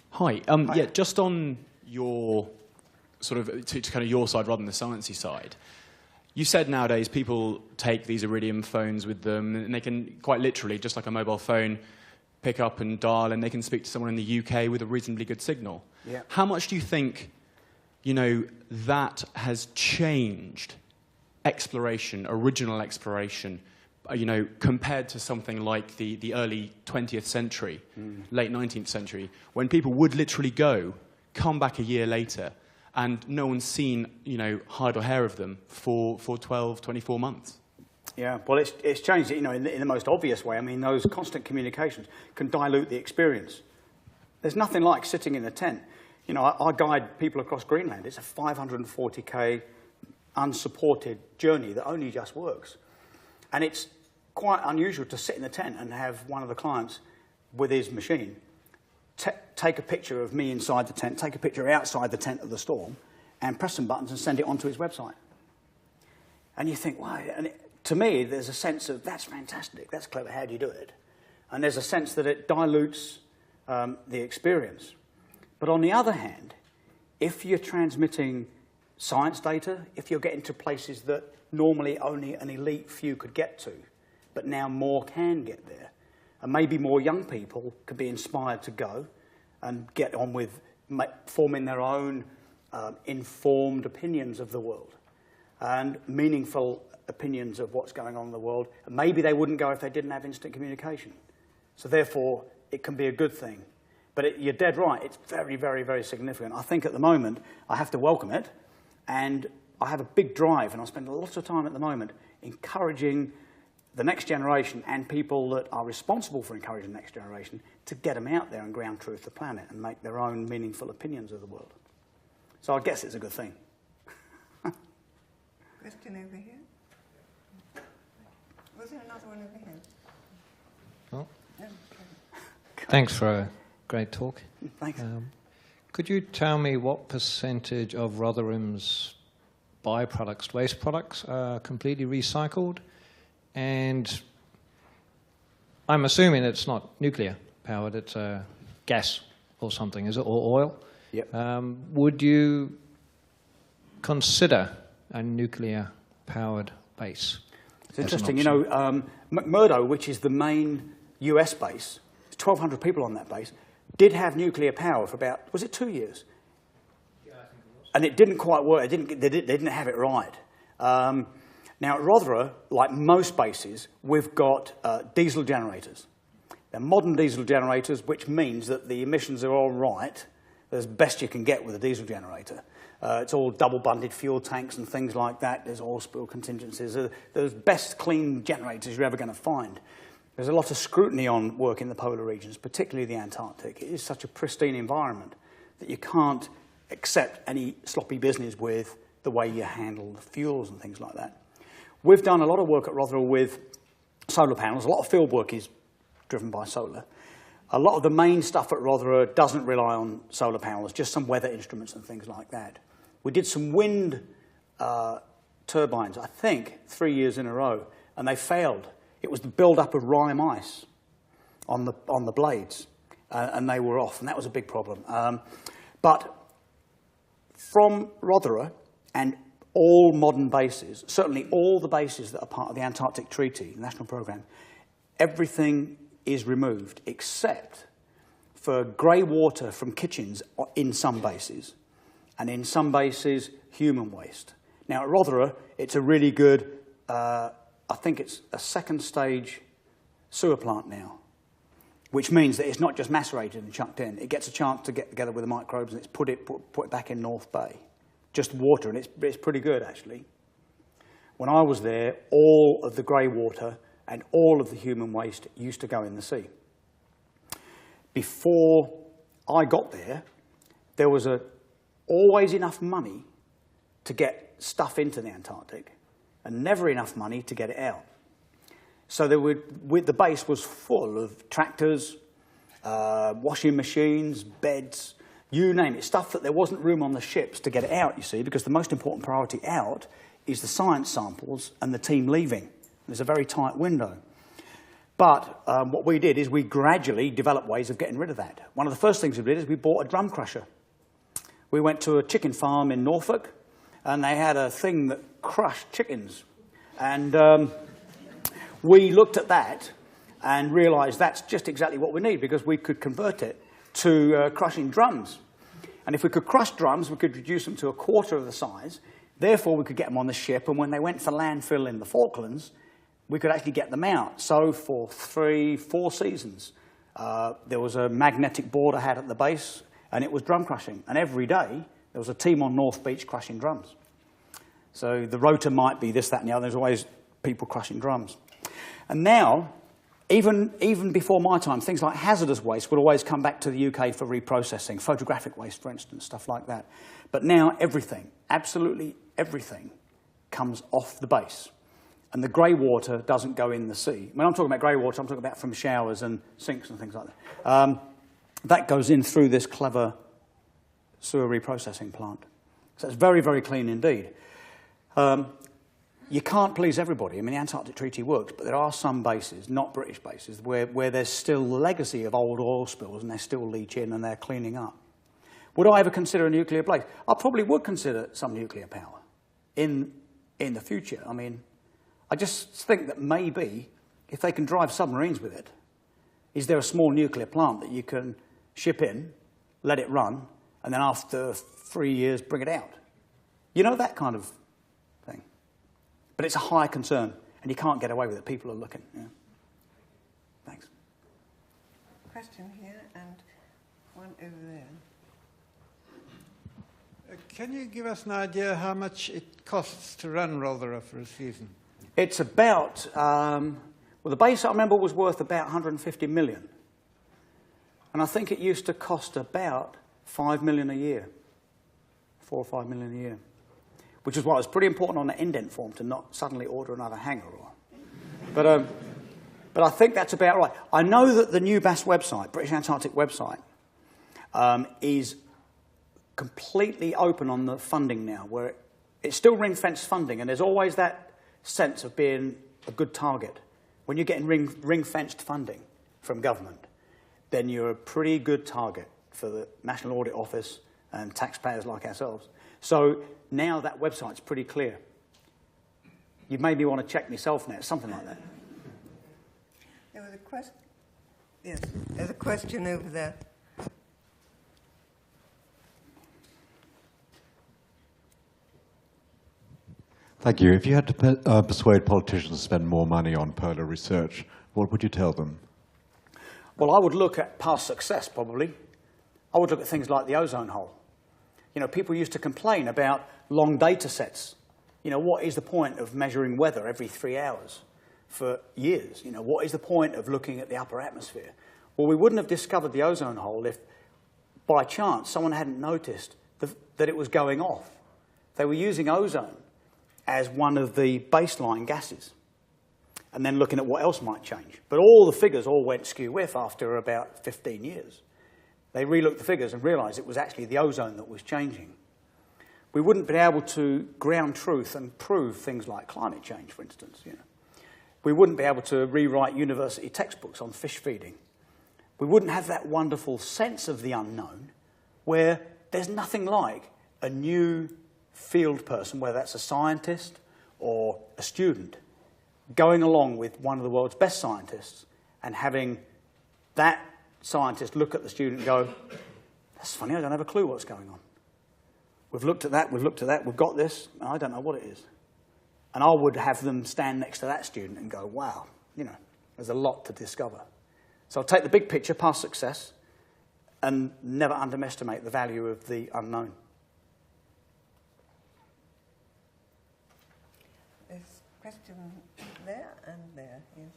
Hi. Hi. Yeah, just on your sort of to kind of your side rather than the sciencey side. You said nowadays people take these Iridium phones with them, and they can quite literally, just like a mobile phone, pick up and dial, and they can speak to someone in the UK with a reasonably good signal. Yeah. How much do you think, that has changed exploration, original exploration, compared to something like the early 20th century, late 19th century, when people would literally go, come back a year later, and no one's seen, hide or hair of them for 12, 24 months? Yeah, well, it's changed, in the most obvious way. I mean, those constant communications can dilute the experience. There's nothing like sitting in a tent. I guide people across Greenland. It's a 540k unsupported journey that only just works. And it's quite unusual to sit in the tent and have one of the clients with his machine take a picture of me inside the tent, take a picture outside the tent of the storm, and press some buttons and send it onto his website. And you think, wow. And to me, there's a sense of, that's fantastic, that's clever, how do you do it? And there's a sense that it dilutes the experience. But on the other hand, if you're transmitting science data, if you're getting to places that normally only an elite few could get to, but now more can get there, and maybe more young people could be inspired to go and get on with forming their own informed opinions of the world and meaningful opinions of what's going on in the world. And maybe they wouldn't go if they didn't have instant communication. So therefore, it can be a good thing. But you're dead right. It's very, very, very significant. I think at the moment, I have to welcome it. And I have a big drive, and I spend a lot of time at the moment encouraging the next generation and people that are responsible for encouraging the next generation to get them out there and ground truth the planet and make their own meaningful opinions of the world. So I guess it's a good thing. Question over here. Was there another one over here? Oh. No. Thanks for a great talk. Thanks. Could you tell me what percentage of Rotherham's byproducts, waste products, are completely recycled? And I'm assuming it's not nuclear powered, it's gas or something, is it, or oil? Yep. Would you consider a nuclear powered base? It's interesting, McMurdo, which is the main US base, 1,200 people on that base, did have nuclear power for about, was it 2 years? Yeah, I think it was. And it didn't quite work. They didn't have it right. Now, at Rothera, like most bases, we've got diesel generators. They're modern diesel generators, which means that the emissions are all right, as best you can get with a diesel generator. It's all double-bunded fuel tanks and things like that. There's oil spill contingencies. They're the best clean generators you're ever going to find. There's a lot of scrutiny on work in the polar regions, particularly the Antarctic. It is such a pristine environment that you can't accept any sloppy business with the way you handle the fuels and things like that. We've done a lot of work at Rotherham with solar panels. A lot of field work is driven by solar. A lot of the main stuff at Rotherham doesn't rely on solar panels, just some weather instruments and things like that. We did some wind turbines, I think, 3 years in a row, and they failed. It was the build-up of rime ice on the blades, and they were off, and that was a big problem. But from Rotherham and all modern bases, certainly all the bases that are part of the Antarctic Treaty, the national programme, everything is removed except for grey water from kitchens in some bases, and in some bases, human waste. Now, at Rotherham, it's a really good, I think it's a second stage sewer plant now, which means that it's not just macerated and chucked in. It gets a chance to get together with the microbes, and it's put it back in North Bay. Just water, and it's pretty good, actually. When I was there, all of the grey water and all of the human waste used to go in the sea. Before I got there, there was always enough money to get stuff into the Antarctic and never enough money to get it out. So the base was full of tractors, washing machines, beds, you name it, stuff that there wasn't room on the ships to get it out, you see, because the most important priority out is the science samples and the team leaving. There's a very tight window. But what we did is we gradually developed ways of getting rid of that. One of the first things we did is we bought a drum crusher. We went to a chicken farm in Norfolk, and they had a thing that crushed chickens. And we looked at that and realised that's just exactly what we need, because we could convert it to crushing drums. And if we could crush drums, we could reduce them to a quarter of the size. Therefore, we could get them on the ship, and when they went for landfill in the Falklands, we could actually get them out. So for 3-4 seasons, there was a magnetic board I had at the base, and it was drum crushing. And every day, there was a team on North Beach crushing drums. So the rota might be this, that, and the other. There's always people crushing drums. And now, even before my time, things like hazardous waste would always come back to the UK for reprocessing, photographic waste, for instance, stuff like that. But now everything, absolutely everything, comes off the base. And the grey water doesn't go in the sea. When I'm talking about grey water, I'm talking about from showers and sinks and things like that. That goes in through this clever sewer reprocessing plant. So it's very, very clean indeed. You can't please everybody. I mean, the Antarctic Treaty works, but there are some bases, not British bases, where there's still the legacy of old oil spills, and they still leach in and they're cleaning up. Would I ever consider a nuclear base? I probably would consider some nuclear power in the future. I mean, I just think that maybe, if they can drive submarines with it, is there a small nuclear plant that you can ship in, let it run, and then after 3 years bring it out? You know, that kind of thing. But it's a high concern, and you can't get away with it. People are looking. Yeah. Thanks. Question here and one over there. Can you give us an idea how much it costs to run Rotherham for a season? It's about, well, the base I remember was worth about 150 million. And I think it used to cost about 5 million a year, 4 or 5 million a year. Which is why it's pretty important on the indent form to not suddenly order another hangar. But I think that's about right. I know that the new BAS website, British Antarctic website, is completely open on the funding now, where it's still ring-fenced funding, and there's always that sense of being a good target. When you're getting ring-fenced funding from government, then you're a pretty good target for the National Audit Office and taxpayers like ourselves. So now that website's pretty clear. You've made me want to check myself now, something like that. There was a question. Yes, there's a question over there. Thank you. If you had to persuade politicians to spend more money on polar research, what would you tell them? Well, I would look at past success, probably. I would look at things like the ozone hole. You know, people used to complain about long data sets. You know, what is the point of measuring weather every 3 hours for years? You know, what is the point of looking at the upper atmosphere? Well, we wouldn't have discovered the ozone hole if, by chance, someone hadn't noticed that it was going off. They were using ozone as one of the baseline gases, and then looking at what else might change. But all the figures all went skew-whiff after about 15 years. They relooked the figures and realized it was actually the ozone that was changing. We wouldn't be able to ground truth and prove things like climate change, for instance. You know. We wouldn't be able to rewrite university textbooks on fish feeding. We wouldn't have that wonderful sense of the unknown where there's nothing like a new field person, whether that's a scientist or a student, going along with one of the world's best scientists and having that scientist look at the student and go, that's funny, I don't have a clue what's going on. We've looked at that, we've got this, and I don't know what it is. And I would have them stand next to that student and go, wow, you know, there's a lot to discover. So I'll take the big picture, past success, and never underestimate the value of the unknown. There's a question there and there, yes.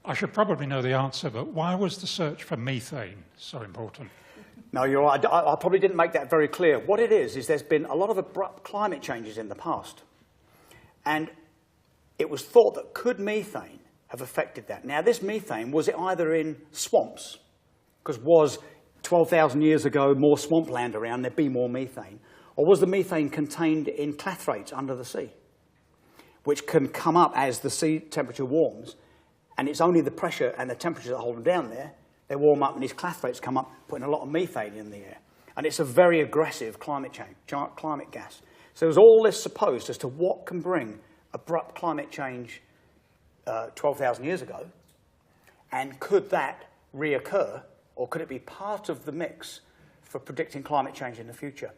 I should probably know the answer, but why was the search for methane so important? No, you're right. I probably didn't make that very clear. What it is there's been a lot of abrupt climate changes in the past. And it was thought that could methane have affected that. Now, this methane, was it either in swamps, because was 12,000 years ago more swampland around, there'd be more methane, or was the methane contained in clathrates under the sea, which can come up as the sea temperature warms, and it's only the pressure and the temperature that hold them down there. They warm up and these clathrates come up, putting a lot of methane in the air. And it's a very aggressive climate change, climate gas. So there's all this supposed as to what can bring abrupt climate change 12,000 years ago, and could that reoccur, or could it be part of the mix for predicting climate change in the future?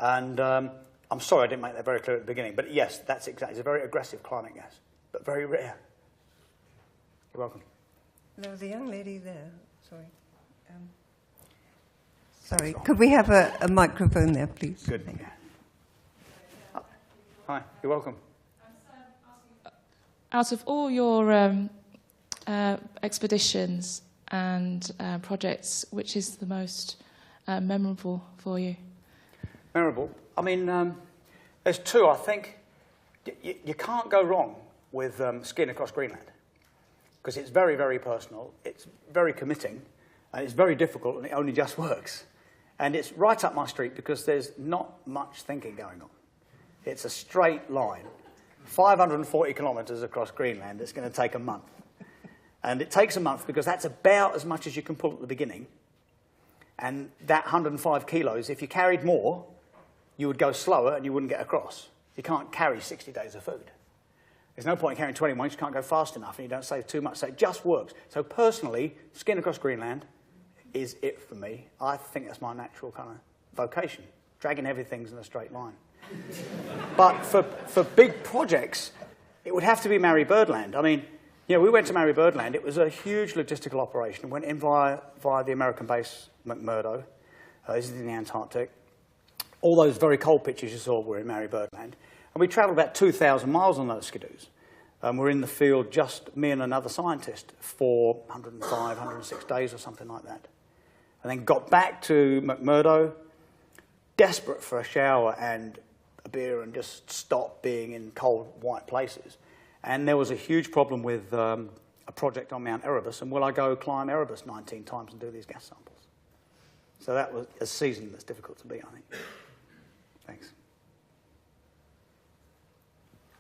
And I'm sorry I didn't make that very clear at the beginning, but yes, that's exactly, it's a very aggressive climate gas, but very rare. You're welcome. There was a young lady there, sorry. Sorry, could we have a microphone there, please? Good. Thank you. Oh. Hi, you're welcome. Out of all your expeditions and projects, which is the most memorable for you? Memorable? I mean, there's two. I think you can't go wrong with skiing across Greenland, because it's very, very personal, it's very committing, and it's very difficult, and it only just works. And it's right up my street because there's not much thinking going on. It's a straight line, 540 kilometres across Greenland. It's going to take a month. And it takes a month because that's about as much as you can pull at the beginning. And that 105 kilos, if you carried more, you would go slower and you wouldn't get across. You can't carry 60 days of food. There's no point in carrying 21, you can't go fast enough and you don't save too much. So it just works. So personally, skiing across Greenland is it for me. I think that's my natural kind of vocation, dragging heavy things in a straight line. But for big projects, it would have to be Mary Birdland. I mean, you know, we went to Mary Birdland. It was a huge logistical operation. We went in via the American base, McMurdo. This is in the Antarctic. All those very cold pictures you saw were in Mary Birdland. And we travelled about 2,000 miles on those skidoos. We're in the field, just me and another scientist, for 105, 106 days or something like that. And then got back to McMurdo, desperate for a shower and a beer and just stop being in cold, white places. And there was a huge problem with a project on Mount Erebus, and will I go climb Erebus 19 times and do these gas samples? So that was a season that's difficult to beat, I think. Thanks.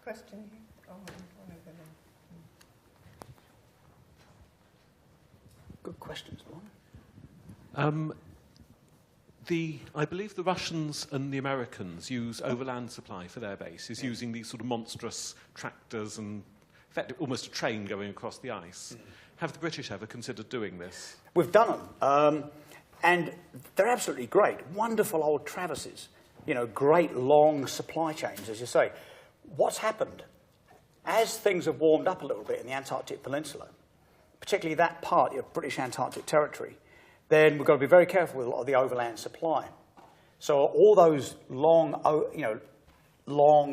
Question here? Oh, one over there. Good questions, Lorna. I believe the Russians and the Americans use overland supply for their bases, using these sort of monstrous tractors and, in fact, almost a train going across the ice. Have the British ever considered doing this? We've done them, and they're absolutely great. Wonderful old traverses, you know, great long supply chains, as you say. What's happened? As things have warmed up a little bit in the Antarctic Peninsula, particularly that part of British Antarctic territory, then we've got to be very careful with a lot of the overland supply. So all those long,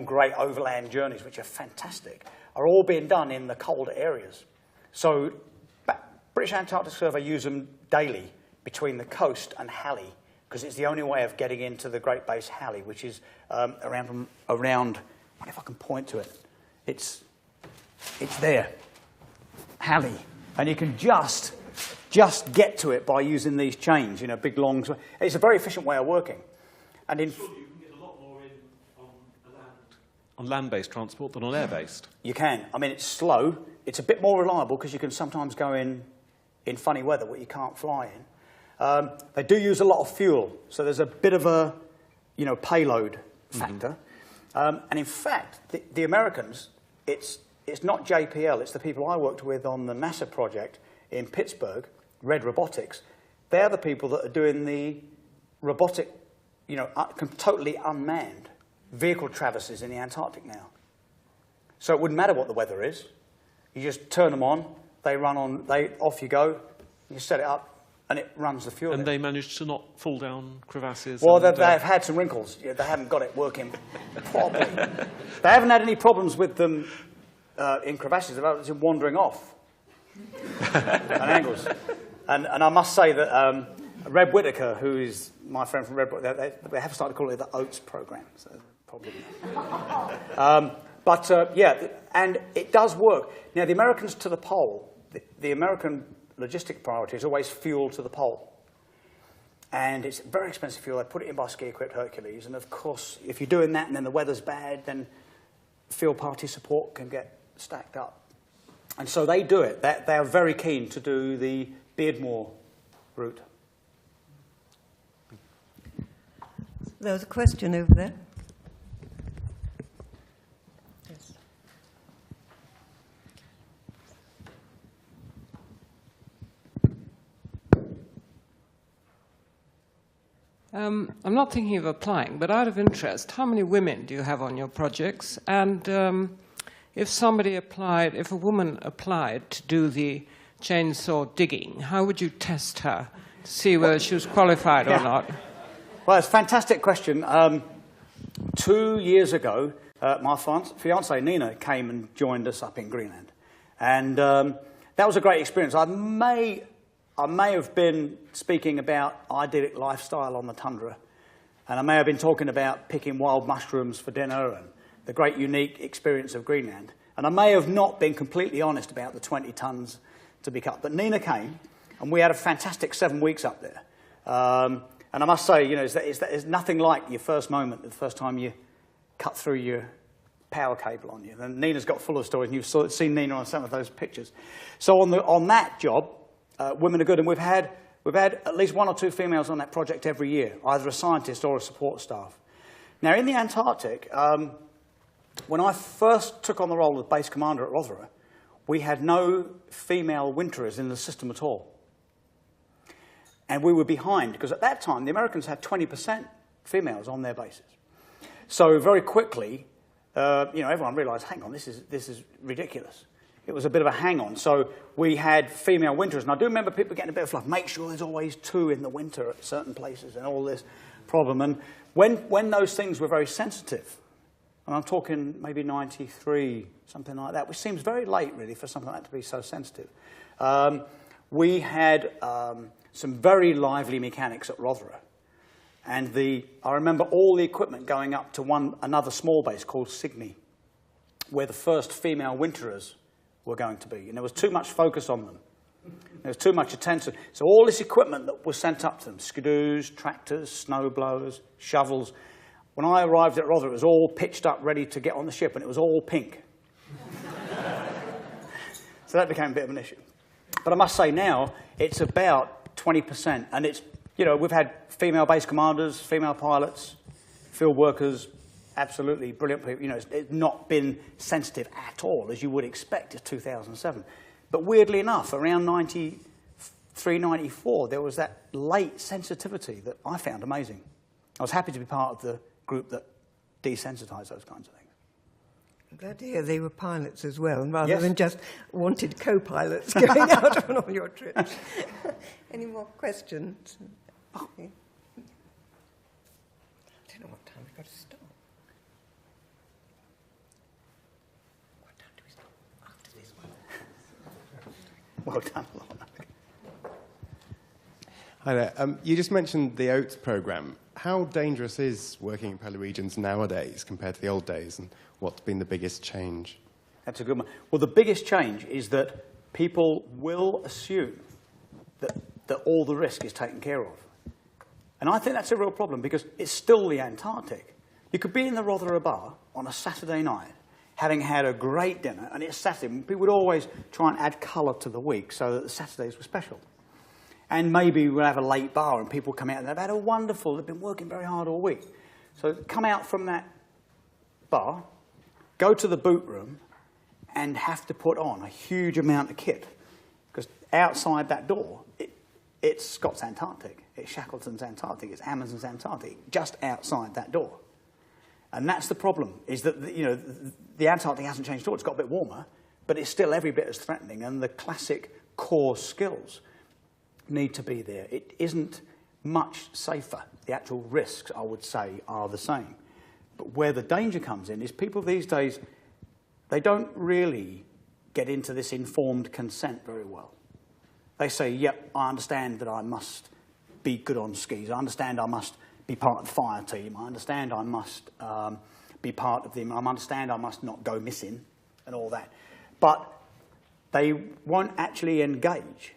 great overland journeys, which are fantastic, are all being done in the colder areas. So British Antarctic Survey use them daily between the coast and Halley, because it's the only way of getting into the Great Base Halley, which is around, I wonder if I can point to it. It's there, Halley. And you can just get to it by using these chains, you know, big long. It's a very efficient way of working. And in surely you can get a lot more in on land-based transport than on air-based. You can. I mean, it's slow. It's a bit more reliable because you can sometimes go in funny weather where you can't fly in. They do use a lot of fuel, so there's a bit of a, you know, payload factor. And in fact, the Americans, it's not JPL, it's the people I worked with on the NASA project in Pittsburgh, Red Robotics. They're the people that are doing the robotic, you know, totally unmanned vehicle traverses in the Antarctic now. So it wouldn't matter what the weather is. You just turn them on, they run on, off you go, you set it up, and it runs the fuel. And they managed to not fall down crevasses? Well, they've had some wrinkles. They haven't got it working properly. They haven't had any problems with them in crevasses. They've had them wandering off and angles. And I must say that Reb Whittaker, who is my friend from Red, they have started calling it the Oats program. So probably. Yeah, and it does work. Now, the Americans to the pole, the American logistic priority is always fuel to the pole. And it's very expensive fuel. They put it in by ski-equipped Hercules. And, of course, if you're doing that and then the weather's bad, then field party support can get stacked up. And so they do it. They are very keen to do the Beardmore route. There was a question over there. Yes. I'm not thinking of applying, but out of interest, how many women do you have on your projects? And if a woman applied to do the chainsaw digging, how would you test her to see whether she was qualified or not? Well, it's a fantastic question. 2 years ago, my fiancée, Nina, came and joined us up in Greenland. And that was a great experience. I may have been speaking about idyllic lifestyle on the tundra, and I may have been talking about picking wild mushrooms for dinner and the great unique experience of Greenland. And I may have not been completely honest about the 20 tons to be cut. But Nina came, and we had a fantastic 7 weeks up there. And I must say, you know, it's nothing like your first moment, the first time you cut through your power cable on you. And Nina's got full of stories, and you've seen Nina on some of those pictures. So on that job, women are good, and we've had at least 1 or 2 females on that project every year, either a scientist or a support staff. Now, in the Antarctic, when I first took on the role of base commander at Rothera, we had no female winterers in the system at all. And we were behind, because at that time, the Americans had 20% females on their bases. So very quickly, you know, everyone realized, hang on, this is ridiculous. It was a bit of a hang-on. So we had female winterers. And I do remember people getting a bit of fluff. Make sure there's always 2 in the winter at certain places and all this problem. And when those things were very sensitive, and I'm talking maybe 93, something like that, which seems very late, really, for something like that to be so sensitive. We had some very lively mechanics at Rothera. And I remember all the equipment going up to another small base called Signy, where the first female winterers were going to be. And there was too much focus on them. There was too much attention. So all this equipment that was sent up to them, skidoos, tractors, snow blowers, shovels. When I arrived at Rothera, it was all pitched up, ready to get on the ship, and it was all pink. So that became a bit of an issue. But I must say now, it's about 20%. And it's, you know, we've had female base commanders, female pilots, field workers, absolutely brilliant people. You know, it's not been sensitive at all, as you would expect in 2007. But weirdly enough, around 93, 94, there was that late sensitivity that I found amazing. I was happy to be part of the group that desensitised those kinds of things. I'm glad to hear they were pilots as well, rather than just wanted co-pilots going out on all your trips. Any more questions? Okay. I don't know what time we've got to stop. What time do we stop after this one? Well done, Lorna. Hi there. You just mentioned the oats programme. How dangerous is working in polar regions nowadays compared to the old days, and what's been the biggest change? That's a good one. Well, the biggest change is that people will assume that all the risk is taken care of. And I think that's a real problem because it's still the Antarctic. You could be in the Rothera Bar on a Saturday night, having had a great dinner, and it's Saturday. People would always try and add colour to the week so that the Saturdays were special. And maybe we'll have a late bar and people come out and they've had a wonderful, they've been working very hard all week. So come out from that bar, go to the boot room, and have to put on a huge amount of kit. Because outside that door, it's Scott's Antarctic, it's Shackleton's Antarctic, it's Amundsen's Antarctic, just outside that door. And that's the problem, is that the Antarctic hasn't changed at all. It's got a bit warmer, but it's still every bit as threatening, and the classic core skills need to be there. It isn't much safer. The actual risks, I would say, are the same. But where the danger comes in is people these days, they don't really get into this informed consent very well. They say, yep, I understand that I must be good on skis. I understand I must be part of the fire team. I understand I must be part of them. I understand I must not go missing and all that. But they won't actually engage.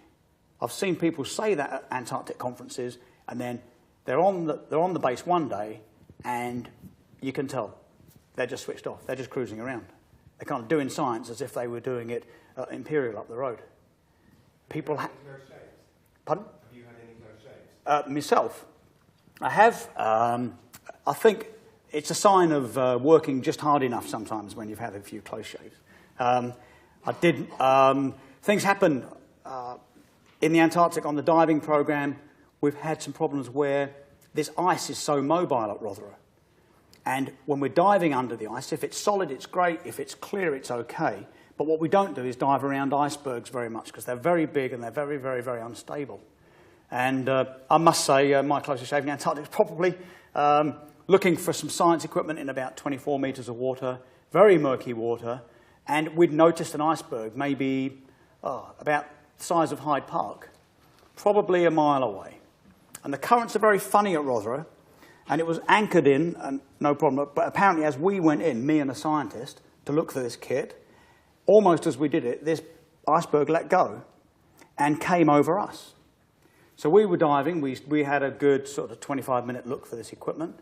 I've seen people say that at Antarctic conferences, and then they're on the base one day, and you can tell they're just switched off. They're just cruising around. They're kind of doing science as if they were doing it at Imperial up the road. People have no shapes. Pardon? Have you had any no shapes? Myself, I have. I think it's a sign of working just hard enough sometimes when you've had a few close shaves. I did. Things happen in the Antarctic on the diving program. We've had some problems where this ice is so mobile at Rothera. And when we're diving under the ice, if it's solid, it's great. If it's clear, it's okay. But what we don't do is dive around icebergs very much because they're very big and they're very, very, very unstable. And I must say, my closest shave in the Antarctic is probably looking for some science equipment in about 24 metres of water, very murky water, and we'd noticed an iceberg maybe about the size of Hyde Park, probably a mile away. And the currents are very funny at Rothera, and it was anchored in, and no problem, but apparently as we went in, me and a scientist, to look for this kit, almost as we did it, this iceberg let go and came over us. So we were diving, we had a good sort of 25-minute look for this equipment,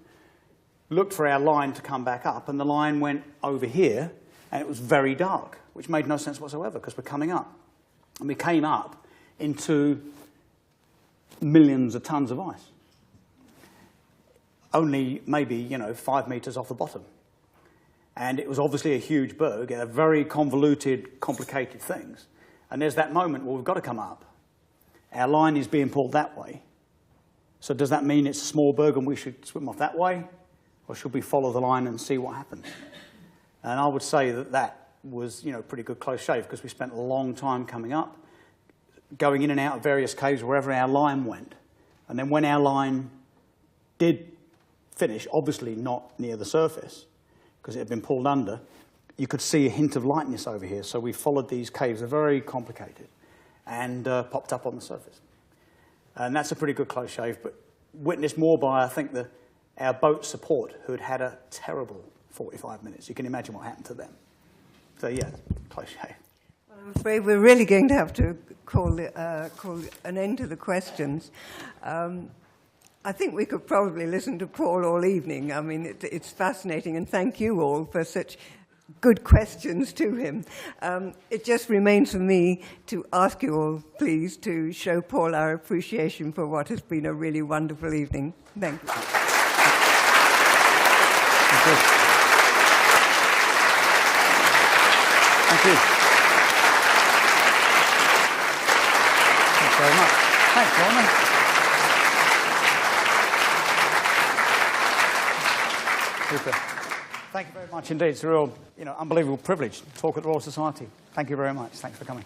looked for our line to come back up, and the line went over here, and it was very dark, which made no sense whatsoever because we're coming up. And we came up into millions of tons of ice. Only maybe, 5 metres off the bottom. And it was obviously a huge berg, and a very convoluted, complicated things. And there's that moment where we've got to come up. Our line is being pulled that way. So does that mean it's a small berg and we should swim off that way? Or should we follow the line and see what happens? And I would say that was, pretty good close shave because we spent a long time coming up, going in and out of various caves wherever our line went. And then when our line did finish, obviously not near the surface, because it had been pulled under, you could see a hint of lightness over here. So we followed these caves. They're very complicated, and popped up on the surface. And that's a pretty good close shave, but witnessed more by, I think, our boat support, who had had a terrible 45 minutes. You can imagine what happened to them. So, yeah, close shave. Well, I'm afraid we're really going to have to call an end to the questions. I think we could probably listen to Paul all evening. I mean, it's fascinating, and thank you all for such good questions to him. It just remains for me to ask you all, please, to show Paul our appreciation for what has been a really wonderful evening. Thank you. Thank you. Thanks very much. Thanks, Lorna. Super. Thank you very much indeed. It's a real, unbelievable privilege to talk at the Royal Society. Thank you very much. Thanks for coming.